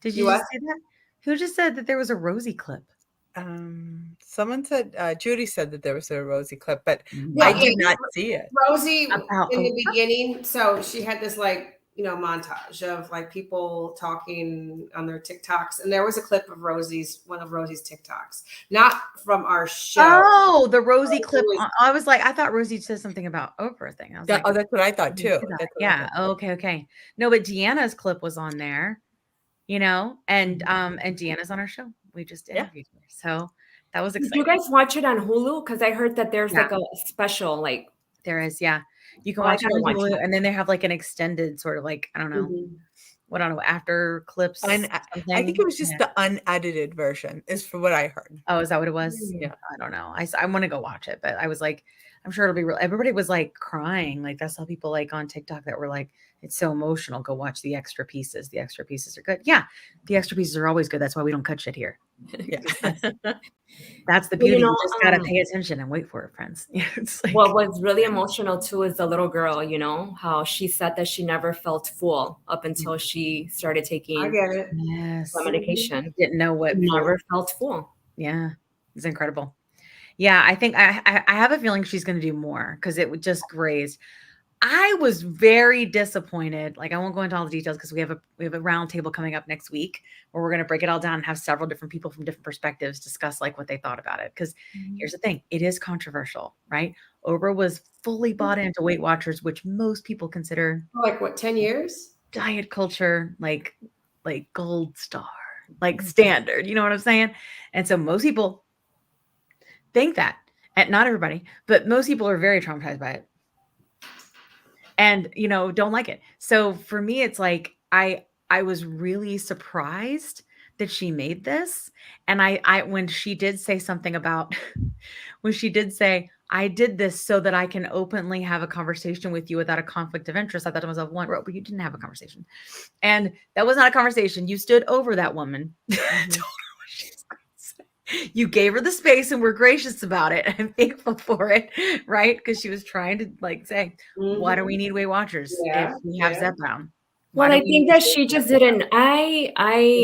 Did you just say that? Who just said that there was a Rosie clip? Someone said, Judy said that there was a Rosie clip, but I did not see it. Rosie in the beginning. So she had this montage of like people talking on their TikToks. And there was a clip of one of Rosie's TikToks, not from our show. Oh, the Rosie clip. I was like, I thought Rosie said something about Oprah thing. I was like, that's what I thought too. Yeah. Okay. No, but Deanna's clip was on there, and Deanna's on our show. We just interviewed her. So that was exciting. Did you guys watch it on Hulu? Because I heard that there's like a special, like there is, you can watch it on Hulu, and then they have like an extended sort of like, I don't know, after clips. I think it was just the unedited version is for what I heard. Oh, is that what it was? Yeah. I don't know. I want to go watch it, but I was like, I'm sure it'll be real. Everybody was like crying. Like I saw people like on TikTok that were like, it's so emotional. Go watch the extra pieces. The extra pieces are good. Yeah. The extra pieces are always good. That's why we don't cut shit here. Yeah. That's the beauty. You just got to pay attention and wait for it, friends. It's like, what was really emotional too is the little girl, how she said that she never felt full up until she started taking medication. Didn't know what never felt full. Yeah. It's incredible. Yeah, I think I have a feeling she's going to do more because it would just grazed. I was very disappointed. Like I won't go into all the details because we have a round table coming up next week where we're going to break it all down and have several different people from different perspectives discuss like what they thought about it. Because here's the thing, it is controversial, right? Oprah was fully bought into Weight Watchers, which most people consider like 10 years diet culture, like gold star, like standard. You know what I'm saying? And so most people think that, and not everybody, but most people are very traumatized by it and, don't like it. So for me, it's like, I was really surprised that she made this. And I when she did say something about, when she did say, I did this so that I can openly have a conversation with you without a conflict of interest. I thought to myself, but you didn't have a conversation. And that was not a conversation. You stood over that woman. You gave her the space and we're gracious about it. I'm thankful for it, right? Because she was trying to like say, why do we need Weight Watchers if we have Zepbound? Well, do I we think need that to she change just didn't. I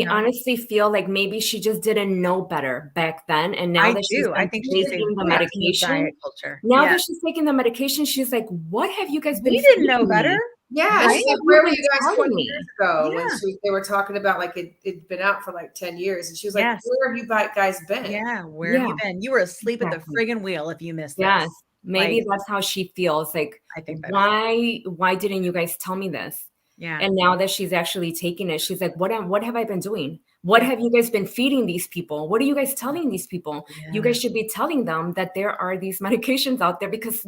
know? honestly feel like maybe she just didn't know better back then, and now I that she's do. I been think she's a taking the victim of medication, diet culture. now Yeah. that she's taking the medication, she's like, "What have you guys been We didn't know feeding better. me? Yeah, What she's have like, where were been you guys telling 20 years me?" ago when Yeah. they were talking about like it'd been out for like 10 years, and she was like, Yes. where have you guys been? Yeah. Where have you Yeah, been? You were asleep at the exactly. friggin' wheel if you missed Yes, this. maybe Like, that's how she feels. Like, I think that why didn't you guys tell me this? yeah. And now that she's actually taking it, she's like, what have I been doing? What have you guys been feeding these people? What are you guys telling these people? You guys should be telling them that there are these medications out there because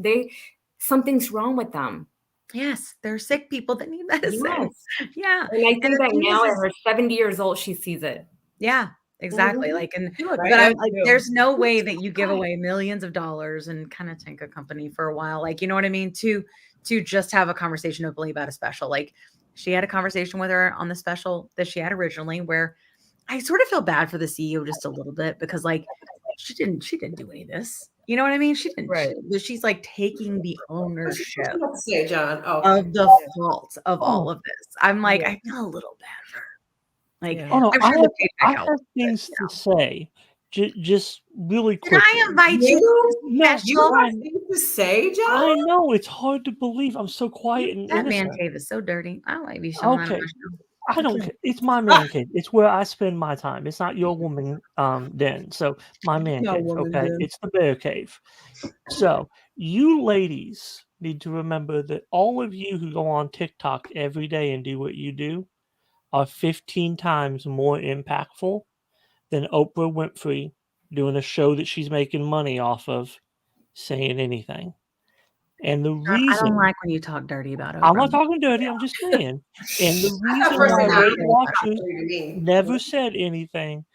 something's wrong with them. Yes, there are sick people that need medicine. Yes. Yeah. And I think the that thing now is at her 70 years old, she sees it. yeah, exactly. Mhm. Like, and Good, but right? I'm like, Too. there's no way that you give away millions of dollars and kind of tank a company for a while. Like, you know what I mean? To just have a conversation openly about a special. Like, she had a conversation with her on the special that she had originally, where I sort of feel bad for the CEO just a little bit because like she didn't do any of this. You know what I mean? She didn't. Right. She's like taking the What's ownership she about to say, John? Oh, of the fault of all of this. I'm like, I feel a little bad for her. Like, Oh no, I'm I sure the have paycheck helped. have things to say. Just really Did quickly. I invite you to No, this you special? have things to say, John? I know it's hard to believe. I'm so quiet and That man innocent. cave is so dirty. I might be showing that on Okay, my show. I don't care. It's my man cave. It's where I spend my time. It's not your woman den. So my man No cave. woman Okay, den. it's the bear cave. So you ladies need to remember that all of you who go on TikTok every day and do what you do are 15 times more impactful than Oprah Winfrey doing a show that she's making money off of saying anything. And the I don't reason like when you talk dirty about I'm not Oprah. talking dirty, I'm just saying. And the I thought reason for a why second Weight I Watchers to me. never said anything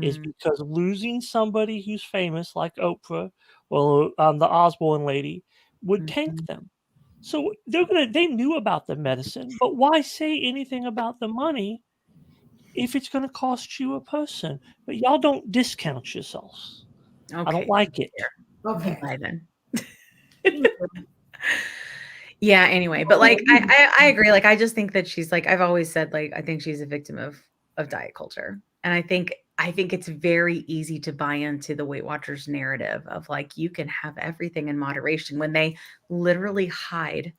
is Mm, because losing somebody who's famous like Oprah or the Osborne lady would tank mhm. them. So they knew about the medicine, but why say anything about the money if it's gonna cost you a person? But y'all don't discount yourselves. I don't Okay. like it. Okay. Bye then. Yeah, anyway, but like I agree. Like, I just think that she's like, I've always said, like, I think she's a victim of diet culture. And I think it's very easy to buy into the Weight Watchers narrative of like you can have everything in moderation when they literally hide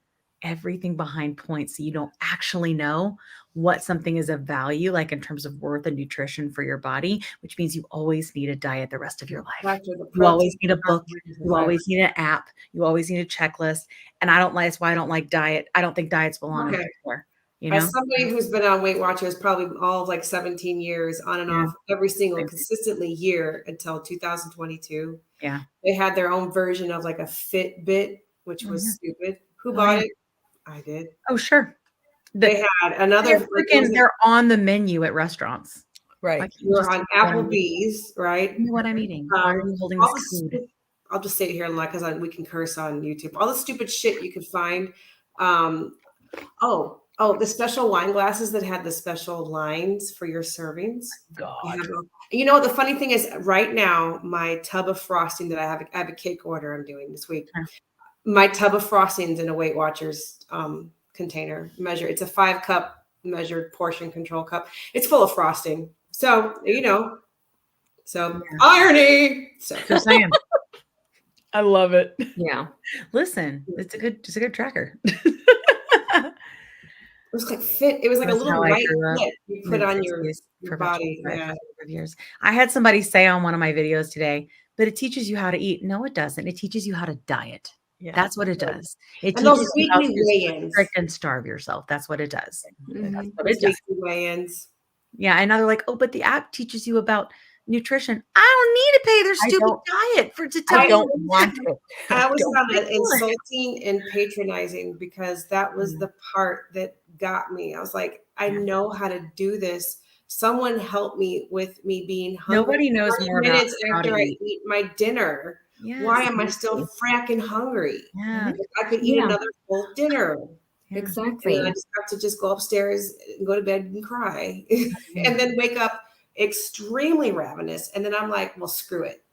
everything behind points so you don't actually know what something is of value, like in terms of worth and nutrition for your body, which means you always need a diet the rest of your life. You always need a book. You always need an app. You always need a checklist. And that's why I don't like diet. I don't think diets belong in Okay. bookstore. You know? As somebody who's been on Weight Watchers probably all of like 17 years on and Yeah. off every single Same. consistently year until 2022. Yeah. They had their own version of like a Fitbit, which was Mhm. stupid. Who Oh, bought yeah. it? I did. Oh, sure. They had another They're on the menu at restaurants. Why right. can't you You're just on eat what I'm eating? Applebee's, right? Tell me what I'm eating. Why are you holding all this the food? I'll just say it here and like because we can curse on YouTube. All the stupid shit you could find. The special wine glasses that had the special lines for your servings. God. You know what the funny thing is? Right now, my tub of frosting that I have a cake order I'm doing this week. Huh. My tub of frostings in a Weight Watchers container measure. It's a 5-cup measured portion control cup. It's full of frosting. So irony. So Just saying. I love it. Yeah. Listen, it's a good tracker. it was like fit. It was like a That's little how I white grew up. clip you put on your Perpetual body. diet Yeah. for a number of years. I had somebody say on one of my videos today, but it teaches you how to eat. No, it doesn't. It teaches you how to diet. Yeah. That's what it does. It And those teaches you how weekly to weigh-ins. freaking starve yourself. That's what it does. Mm-hmm. That's what it does. Weekly weigh-ins. Yeah, and now they're like, oh, but the app teaches you about nutrition. I don't need to pay their stupid diet to tell I you. don't want it. I was found it insulting and patronizing because that was the part that got me. I was like, I know how to do this. Someone help me with me being hungry. Nobody knows 30 more about minutes how to after I eat. eat my dinner. Yes, Why am I still fracking hungry? Yeah. I could eat another full dinner. Yeah. Exactly. And I just have to go upstairs and go to bed and cry and then wake up extremely ravenous. And then I'm like, well, screw it.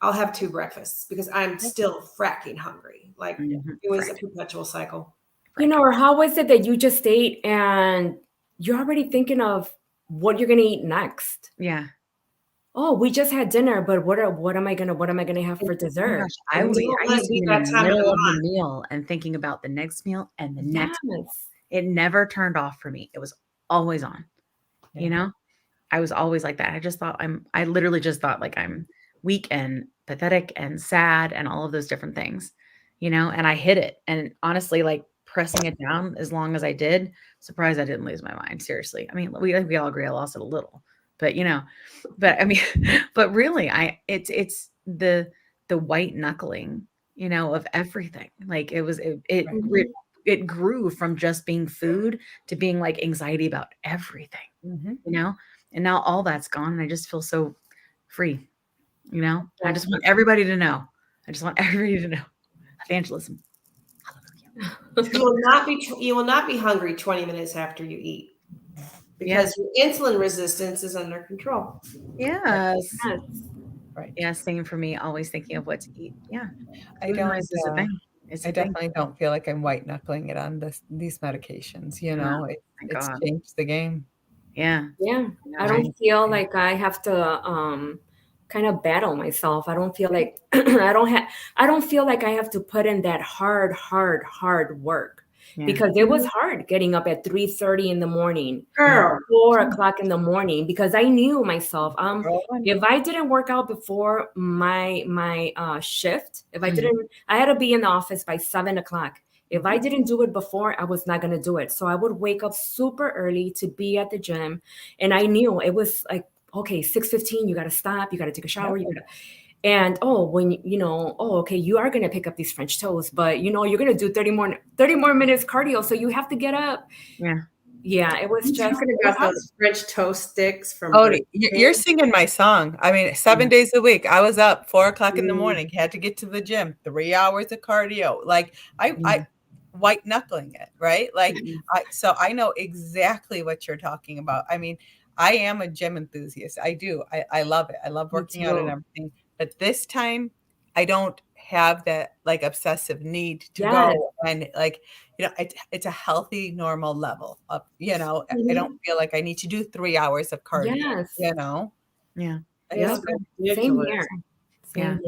I'll have 2 breakfasts because I'm still fracking hungry. Like it was a perpetual cycle. You know, or how is it that you just ate and you're already thinking of what you're gonna eat next? Yeah. Oh, we just had dinner, but what am I gonna have for Oh my dessert? gosh, I used to be in the middle of the meal and thinking about the next meal and the next meal. It never turned off for me. It was always on. You know? I was always like that. I literally just thought like I'm weak and pathetic and sad and all of those different things, you know, and I hid it. And honestly, like pressing it down as long as I did, surprised I didn't lose my mind. Seriously. I mean, we all agree I lost it a little, but you know, but I mean, but really it's the white knuckling, you know, of everything. Like it grew from just being food to being like anxiety about everything, you know? And now all that's gone and I just feel so free, you know? I just want everybody to know. Evangelism. You will not be hungry 20 minutes after you eat because your insulin resistance is under control. Yes. Right. Yeah, same for me. Always thinking of what to eat. Yeah. I definitely don't feel like I'm white knuckling it on these medications. You know, it's changed the game. Yeah. Yeah. I don't feel like I have to kind of battle myself. I don't feel like I don't feel like I have to put in that hard work. Because it was hard getting up at 3:30 in the morning, 4 o'clock in the morning, because I knew myself. If I didn't work out before my shift, I had to be in the office by 7 o'clock. If I didn't do it before, I was not going to do it. So I would wake up super early to be at the gym. And I knew it was like, okay, 6:15, you got to stop. You got to take a shower. And okay, you are going to pick up these French toast, but you're going to do 30 more minutes cardio. So you have to get up. Yeah. It was just about those French toast sticks from. Oh, you're singing my song. I mean, 7 days a week. I was up 4 o'clock in the morning, had to get to the gym, 3 hours of cardio. Like I white knuckling it, right? Like, so I know exactly what you're talking about. I mean, I am a gym enthusiast. I do. I love it. I love working out and everything. But this time I don't have that like obsessive need to go and like, you know, it's a healthy, normal level of, you know, I don't feel like I need to do 3 hours of cardio, you know? Yeah. Same here. Same here.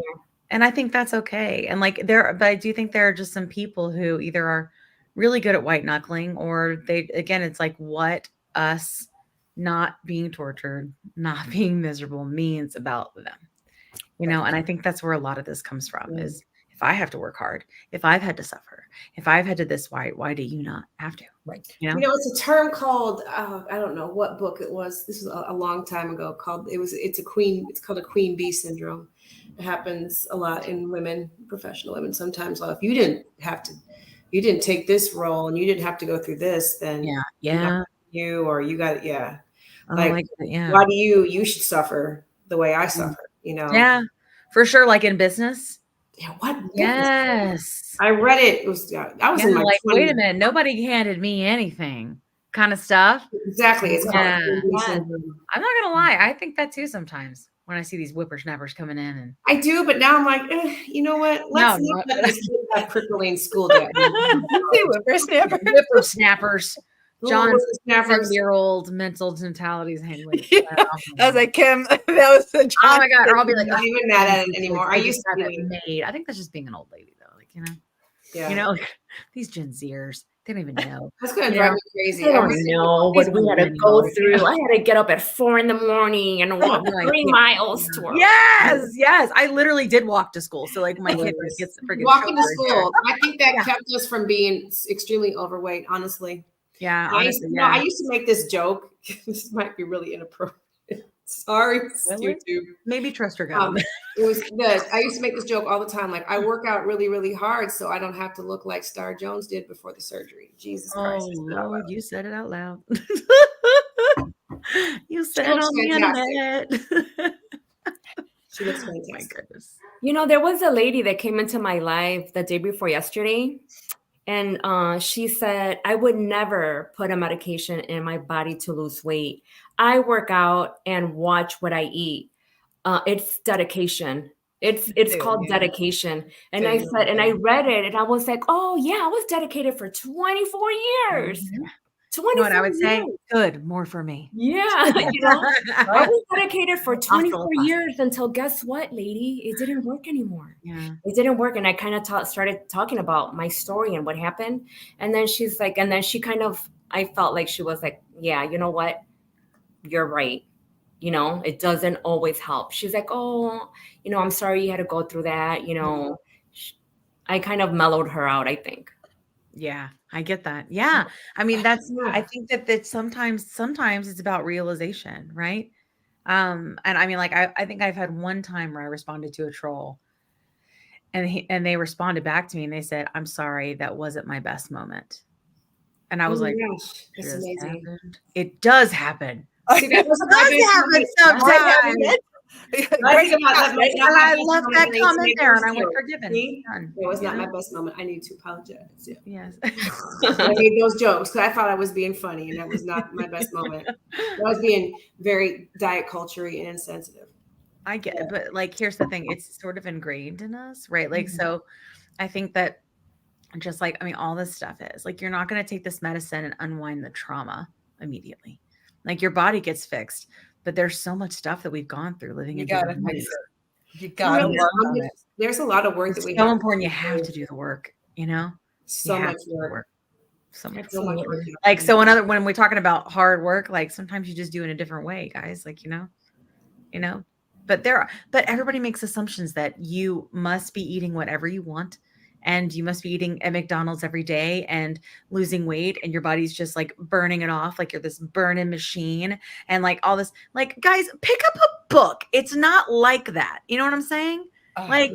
And I think that's okay. And like but I do think there are just some people who either are really good at white knuckling or it's like what us not being tortured, not being miserable means about them. You know, and I think that's where a lot of this comes from is if I have to work hard, if I've had to suffer, if I've had to this, why do you not have to? Right. You know, it's a term called, I don't know what book it was. This was a long time ago it's called a queen bee syndrome. It happens a lot in women, professional women. Sometimes, if you didn't take this role and you didn't have to go through this, then why do you should suffer the way I suffer? You know? Yeah, for sure. Like in business. Yeah. What? Yes. I read it. It was, I was in my like, 20s. wait a minute. Nobody handed me anything kind of stuff. Exactly. It's called I'm not going to lie. I think that too sometimes when I see these whippersnappers coming in. And I do, but now I'm like, you know what? Let's not let this kid have crippling school debt. Whippersnappers. John's 7-year-old mental mentalities hang with. I was like, Kim, that was the John. Oh my God. Or I'll be like, I'm not even mad at it anymore. I used to have it made. I think that's just being an old lady though. Like, you know, you know, like, these Gen Zers, they don't even know. That's going to drive me crazy. I don't know what we had to go through. I had to get up at 4 a.m. and walk 3 miles to work. Yes. I literally did walk to school. So like my kid gets walking to school. I think that kept us from being extremely overweight, honestly. Yeah, honestly, I used to make this joke. This might be really inappropriate. Sorry, YouTube. Maybe trust your gut. It was good. I used to make this joke all the time. Like, I work out really, really hard so I don't have to look like Star Jones did before the surgery. Jesus Christ. Oh, Lord, you said it out loud. You said it on the internet. She looks fantastic. My goodness. You know, there was a lady that came into my life the day before yesterday. And she said, I would never put a medication in my body to lose weight. I work out and watch what I eat. It's dedication. It's called dedication. And I said, and I read it and I was like, oh yeah, I was dedicated for 24 years. Mm-hmm. 24 you know what I would years. say? Good, more for me. Yeah. You know, I was dedicated for 24 years until guess what, lady? It didn't work anymore. Yeah. It didn't work. And I kind of started talking about my story and what happened. And then she's like, and then she kind of, I felt like she was like, yeah, you know what? You're right. You know, it doesn't always help. She's like, oh, you know, I'm sorry you had to go through that. You know, I kind of mellowed her out, I think. Yeah, I get that. Yeah. I mean, I think that sometimes it's about realization, right? And I mean, like, I think I've had one time where I responded to a troll and they responded back to me and they said, I'm sorry, that wasn't my best moment. And I was like, gosh, that's amazing. It does happen. See, that does happen sometimes. I love that comment there, and I went forgiven. It was not my best moment. I need to apologize. Yeah. Yes. I made those jokes because I thought I was being funny, and that was not my best moment. I was being very diet culture-y and insensitive. I get it, but like, here's the thing: it's sort of ingrained in us, right? Like, so I think that just like, I mean, all this stuff is like, you're not going to take this medicine and unwind the trauma immediately. Like, your body gets fixed. But there's so much stuff that we've gone through living in different ways. You gotta work on it. There's a lot of work that we have. It's so important. You have to do the work, you know? So much work. So much work. Like, so when we're talking about hard work, like sometimes you just do it in a different way, guys. Like, you know, but everybody makes assumptions that you must be eating whatever you want. And you must be eating at McDonald's every day and losing weight, and your body's just like burning it off, like you're this burning machine, and like all this. Like, guys, pick up a book. It's not like that. You know what I'm saying? Like,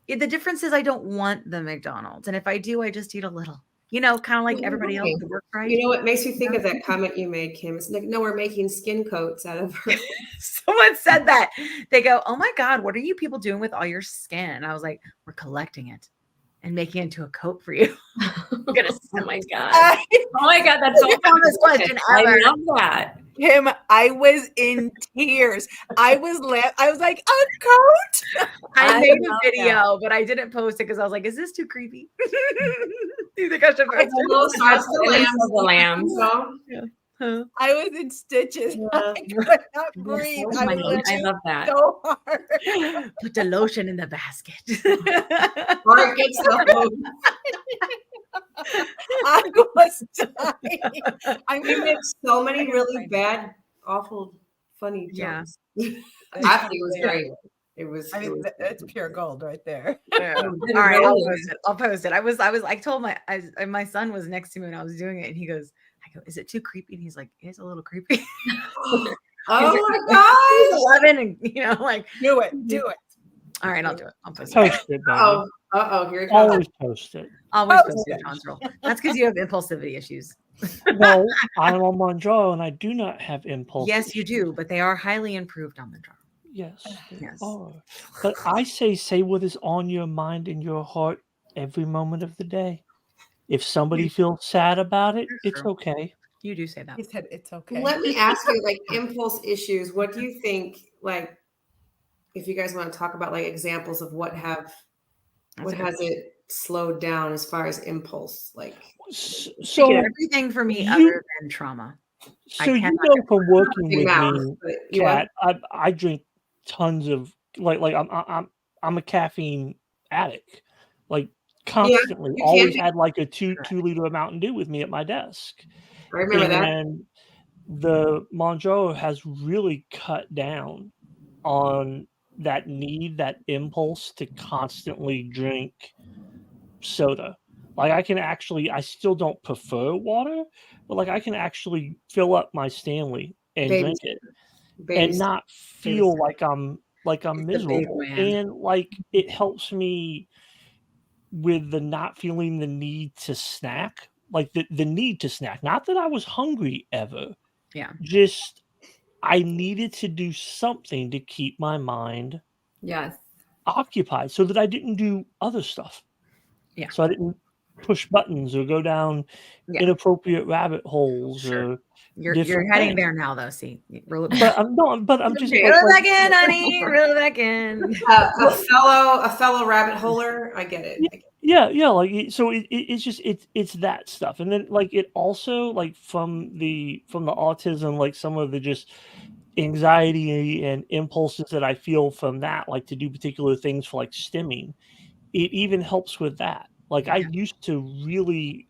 the difference is I don't want the McDonald's, and if I do, I just eat a little. You know, kind of like everybody else. Right? You know what makes me think of that comment you made, Kim? It's like, no, we're making skin coats out of her. Someone said that. They go, "Oh my God, what are you people doing with all your skin?" And I was like, "We're collecting it and making it into a coat for you." Oh my God. Oh my God. That's the dumbest question ever. I love that. Kim, I was in tears. I was like, a coat. I made a video, but I didn't post it because I was like, is this too creepy? Do you think I should post it? The lambs. Yeah. I was in stitches. Yeah. I could not breathe. I love that. So hard. Put the lotion in the basket. Or it gets the I was dying. I mean, there's so many really bad, awful, funny jokes. Yeah. I think it was great. It was. I mean, it's pure gold right there. Yeah. All right, I'll post it. I told my son was next to me when I was doing it, and he goes, I go, is it too creepy? And he's like, it's a little creepy. Oh my God. 11, and you know, like, do it. All right, I'll do it. I'll post it. Here it comes. Always post it. Always post it, Control. That's because you have impulsivity issues. No, I'm on Mounjaro and I do not have impulse. Yes, you do, but they are highly improved on Mounjaro. Yes, they are. But I say what is on your mind and your heart every moment of the day. If somebody feels sad about it, it's okay. You do say that. He said it's okay. Let me ask you, like, impulse issues. What do you think, like, if you guys want to talk about like examples of what has it slowed down as far as impulse? Like, so everything for me other than trauma. So you know, from working with me, Kat, I drink tons of like I'm a caffeine addict. Like, constantly, always had like a 2-liter of Mountain Dew with me at my desk. I remember that. And the Mounjaro has really cut down on that impulse to constantly drink soda. Like, I still don't prefer water, but like I can actually fill up my Stanley and drink it and not feel like I'm miserable. And like, it helps me with the not feeling the need to snack, like the need to snack. Not that I was hungry ever. Yeah. Just I needed to do something to keep my mind occupied so that I didn't do other stuff. Yeah. So I didn't push buttons or go down inappropriate rabbit holes or You're heading there now, though. See, but I'm just reel it back in, honey. Reel it back in. A fellow rabbit holer. I get it. Yeah, like so it's just it's that stuff, and then like it also like from the autism, like some of the just anxiety and impulses that I feel from that, like to do particular things for like stimming, it even helps with that. Like I used to really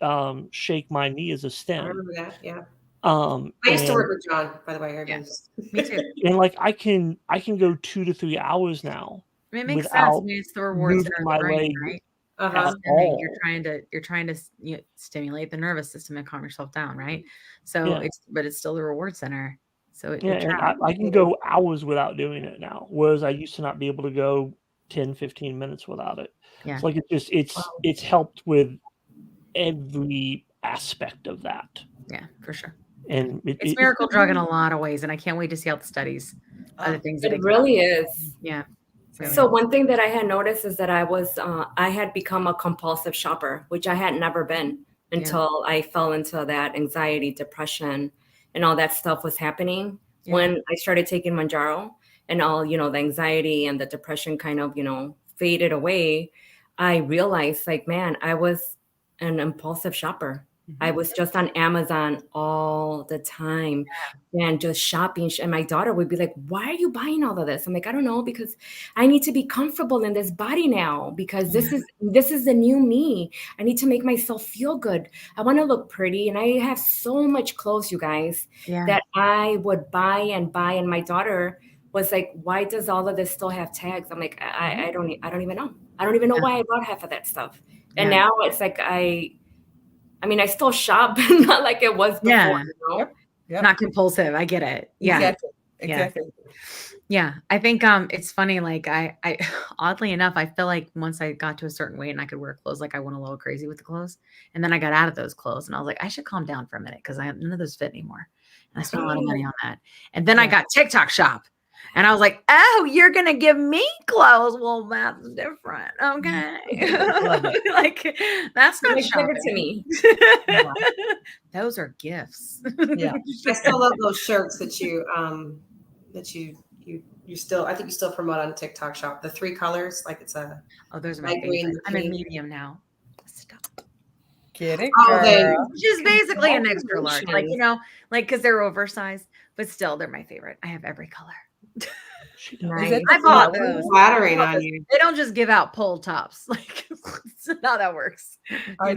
shake my knee as a stim. I remember that. Yeah. I used to work with John, by the way. Me too. And like I can go 2 to 3 hours now. I mean, it makes sense. I mean, it's the rewards that are in the brain, right? You're trying to stimulate the nervous system and calm yourself down, right? So it's still the reward center. So I can go hours without doing it now, whereas I used to not be able to go 10-15 minutes without it. Yeah. It's like it's helped with every aspect of that. Yeah, for sure. And it's miracle drug in a lot of ways, and I can't wait to see how the studies, other things that it really is. Yeah. Really. So one thing that I had noticed is that I had become a compulsive shopper, which I had never been until I fell into that anxiety, depression, and all that stuff was happening when I started taking Mounjaro, and all, the anxiety and the depression kind of, faded away. I realized, like, man, I was an impulsive shopper. I was just on Amazon all the time and just shopping. And my daughter would be like, why are you buying all of this? I'm like, I don't know, because I need to be comfortable in this body now, because this is the new me. I need to make myself feel good. I want to look pretty. And I have so much clothes, you guys, that I would buy and buy. And my daughter was like, why does all of this still have tags? I'm like, I don't even know. I don't even know why I bought half of that stuff. And now it's like, I mean, I still shop, but not like it was before. Yep. Not compulsive. I get it. Yeah. Exactly. Yeah. I think it's funny. Like I oddly enough, I feel like once I got to a certain weight and I could wear clothes, like I went a little crazy with the clothes. And then I got out of those clothes and I was like, I should calm down for a minute because none of those fit anymore. And I spent a lot of money on that. And then I got TikTok Shop. And I was like, oh, you're going to give me clothes. Well, that's different. Okay. Like, that's not shopping. To me. Those are gifts. Yeah. I still love those shirts that you still, I think you still promote on TikTok Shop. The 3 colors, like it's a. Oh, those are my favorite. I'm in medium now. Stop. Get it, which is basically an extra large. Like, because they're oversized, but still they're my favorite. I have every color. Nice. I bought those. Flattering on you. They don't just give out pull tops. Like, that's not how that works. Are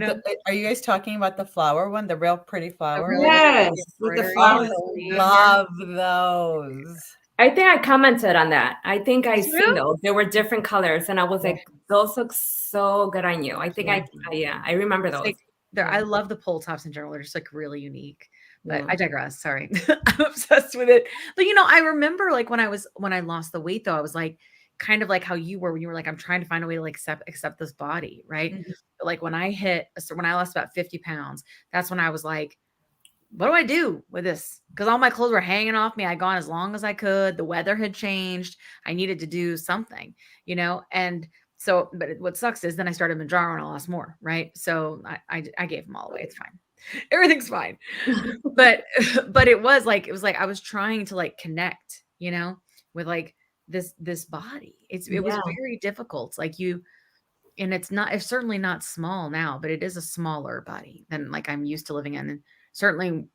you guys talking about the flower one, the real pretty flower? Yes, with the flowers. Love those. I think I commented on that. I think I seen those. There were different colors, and I was like, "Those look so good on you." I think I remember those. Like, I love the pull tops in general. They're just like really unique. But I digress. Sorry. I'm obsessed with it. But I remember like when I lost the weight though, I was like kind of like how you were when you were like, I'm trying to find a way to like accept this body. Right. Mm-hmm. But like when I lost about 50 pounds, that's when I was like, what do I do with this? Because all my clothes were hanging off me. I'd gone as long as I could. The weather had changed. I needed to do something, and so, but what sucks is then I started Mounjaro and I lost more. Right. So I gave them all away. It's fine. Everything's fine. but it was like I was trying to like connect, with like this body. It was very difficult. Like and it's certainly not small now, but it is a smaller body than like I'm used to living in. And certainly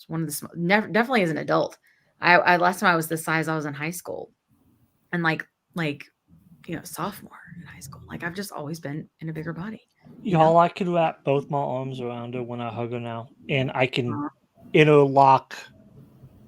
one of the definitely as an adult. I last time I was this size, I was in high school and like sophomore in high school. Like I've just always been in a bigger body. Y'all, I can wrap both my arms around her when I hug her now, and I can interlock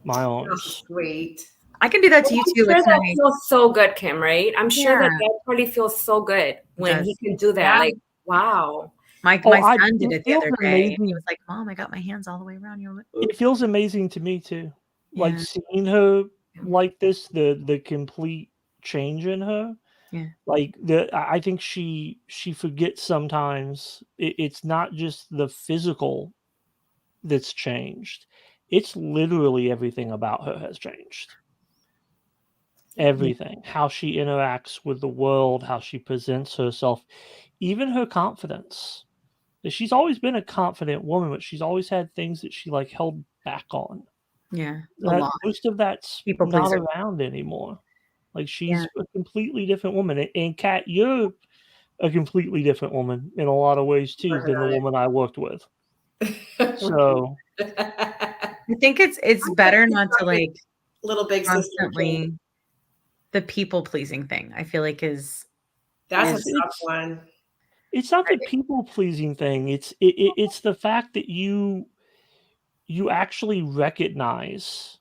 my arms. Oh, sweet. I can do that to you too. Sure that feels so good, Kim, right? I'm sure that probably feels so good when he can do that. Yeah. Like, wow. My son did it the other day. And he was like, Mom, I got my hands all the way around you. It feels amazing to me too. Yeah. Like seeing her like this, the complete change in her. Yeah. Like I think she forgets sometimes it's not just the physical that's changed. It's literally everything about her has changed. Everything. How she interacts with the world, how she presents herself, even her confidence. She's always been a confident woman, but she's always had things that she like held back on. Yeah, a lot. Most of that's People not pleaser. around anymore. Like she's a completely different woman. And Kat, you're a completely different woman in a lot of ways too than the woman I worked with. So I think it's better not to like little big constantly the people pleasing thing. I feel like that's a tough one. It's not the people pleasing thing. It's the fact that you actually recognize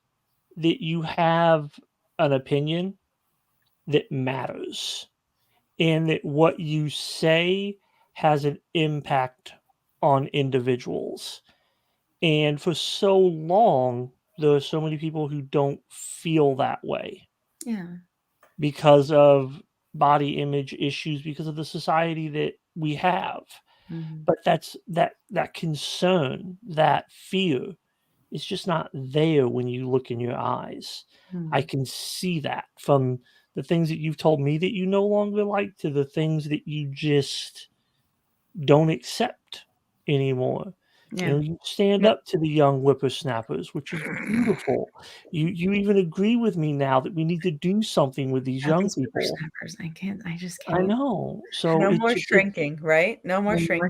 that you have an opinion that matters and that what you say has an impact on individuals. And for so long, there are so many people who don't feel that way. Yeah. Because of body image issues, because of the society that we have. Mm-hmm. But that concern, that fear is just not there when you look in your eyes. Mm-hmm. I can see that from the things that you've told me that you no longer like to the things that you just don't accept anymore. Yeah. You know, you stand up to the young whippersnappers, which is beautiful. You even agree with me now that we need to do something with these young people. I just can't. I know. So no more shrinking, right? No more shrinking.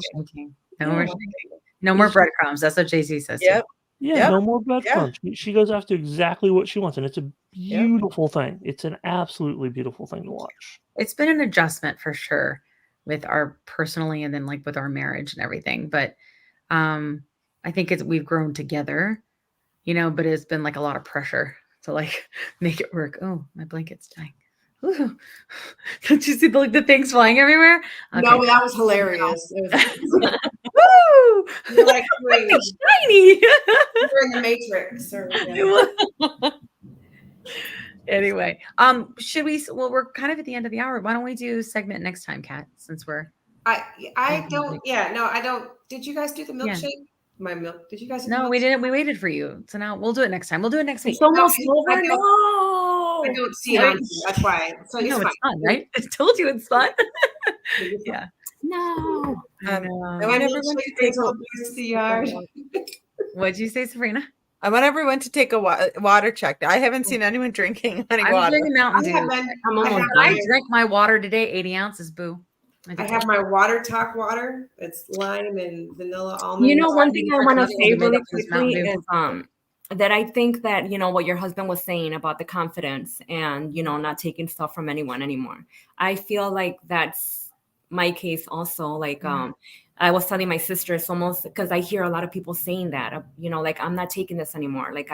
No more shrinking. No more breadcrumbs. That's what Jay-Z says. Yep. Yeah, no more breadcrumbs. She goes after exactly what she wants, and it's a beautiful thing. It's an absolutely beautiful thing to watch. It's been an adjustment for sure with our personally and then like with our marriage and everything. But I think we've grown together, you know, but it's been like a lot of pressure to like make it work. Oh, my blanket's dying. Ooh. Don't you see the things flying everywhere? Okay. No, that was hilarious. Woo! You're like shiny. You're in the Matrix. Anyway, should we? Well, we're kind of at the end of the hour. Why don't we do segment next time, Kat? Since we're I don't. Yeah, no, I don't. Did you guys do the milkshake? Yeah. My milk. Did you guys? No, we didn't. We waited for you. So now we'll do it next time. We'll do it next week. It's almost over. I don't see it on. That's why. So it's fun, right? I told you it's fun. Yeah. No. I want everyone to take the yard. What'd you say, Sabrina? I want everyone to take a water check. I haven't seen anyone drinking any water. I'm drinking Mountain Dew. I drank my water today, 80 ounces, boo. I have my Water Talk water. It's lime and vanilla almond. You know, one thing I want to say really quickly is that I think that, you know, what your husband was saying about the confidence and, you know, not taking stuff from anyone anymore. I feel like that's my case also. Like, I was telling my sister, it's almost because I hear a lot of people saying that, you know, like, I'm not taking this anymore. Like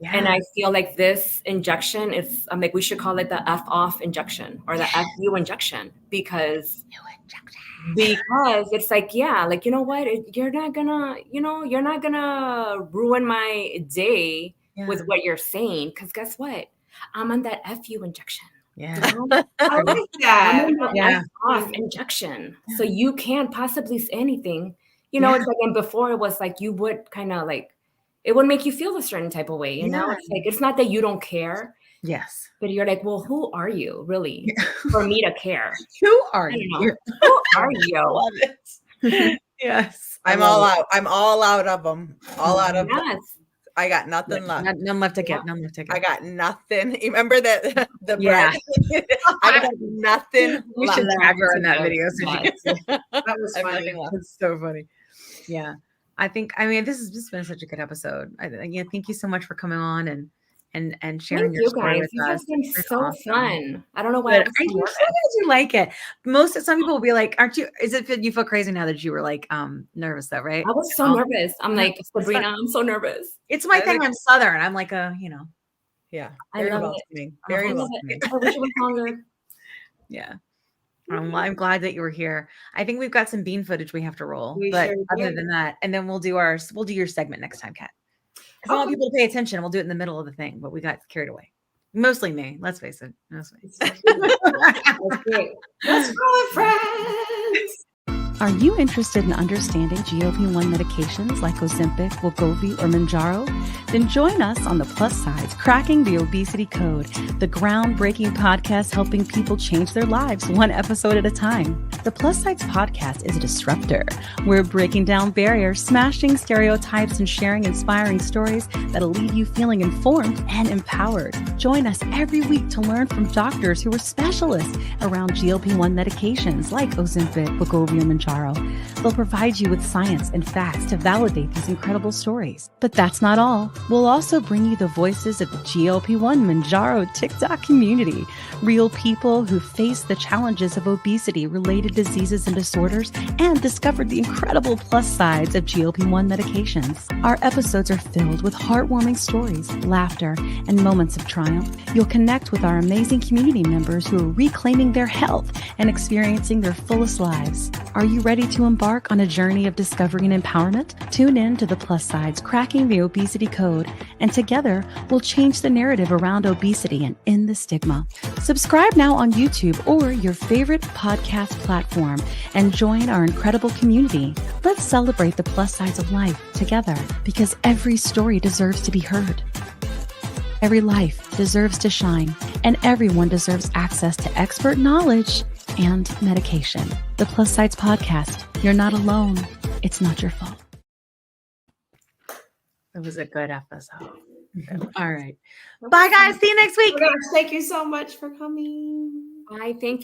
and I feel like this injection is, I'm like, we should call it the F off injection or the FU injection because it's like, yeah, like, you know what, you're not gonna ruin my day with what you're saying. Cause guess what? I'm on that FU injection. Yeah. I like that. I'm on the F off injection. So you can't possibly say anything, you know, it's like, and before it was like, you would kind of like, it would make you feel a certain type of way. You know, it's like, it's not that you don't care. Yes. But you're like, well, who are you really for me to care? Who are you? Who are you? Love it. Yes. I'm all out. I'm all out of them. All out of them. Yes. I got nothing left. None left to get. None left to get. I got nothing. You remember that the bread? I got nothing. We should tag her in that video. So that was funny. It's so funny. Yeah. I mean, this has been such a good episode. Thank you so much for coming on and sharing your story with us. It's been so fun. I don't know why. Did you like it? Some people will be like, "Aren't you? Is it you feel crazy now that you were like nervous though, right?" I was so nervous. I'm like, Sabrina, I'm so nervous. It's my thing. I'm Southern. I'm like you know. Yeah, I love it. Very welcoming. I wish it was longer. Yeah. I'm glad that you were here. I think we've got some bean footage we have to roll, but other than that, and then we'll do your segment next time, Kat. I want people to pay attention. We'll do it in the middle of the thing, but we got carried away. Mostly me. Let's face it. Mostly. Let's roll it, friends. Are you interested in understanding GLP-1 medications like Ozempic, Wegovy, or Mounjaro? Then join us on the Plus Sides, Cracking the Obesity Code, the groundbreaking podcast helping people change their lives one episode at a time. The Plus Sides Podcast is a disruptor. We're breaking down barriers, smashing stereotypes, and sharing inspiring stories that'll leave you feeling informed and empowered. Join us every week to learn from doctors who are specialists around GLP-1 medications like Ozempic, Wegovy, and Mounjaro. They'll provide you with science and facts to validate these incredible stories. But that's not all. We'll also bring you the voices of the GLP-1 Mounjaro TikTok community, real people who face the challenges of obesity-related diseases and disorders and discovered the incredible plus sides of GLP-1 medications. Our episodes are filled with heartwarming stories, laughter, and moments of triumph. You'll connect with our amazing community members who are reclaiming their health and experiencing their fullest lives. Are you ready to embark on a journey of discovery and empowerment? Tune in to the Plus Sides, Cracking the Obesity Code, and together we'll change the narrative around obesity and end the stigma. Subscribe now on YouTube or your favorite podcast platform and join our incredible community. Let's celebrate the plus sides of life together, because every story deserves to be heard. Every life deserves to shine, and everyone deserves access to expert knowledge and medication. The Plus Sides Podcast. You're not alone. It's not your fault. It was a good episode. All right. Bye, guys. See you next week. Thank you so much for coming. I thank you.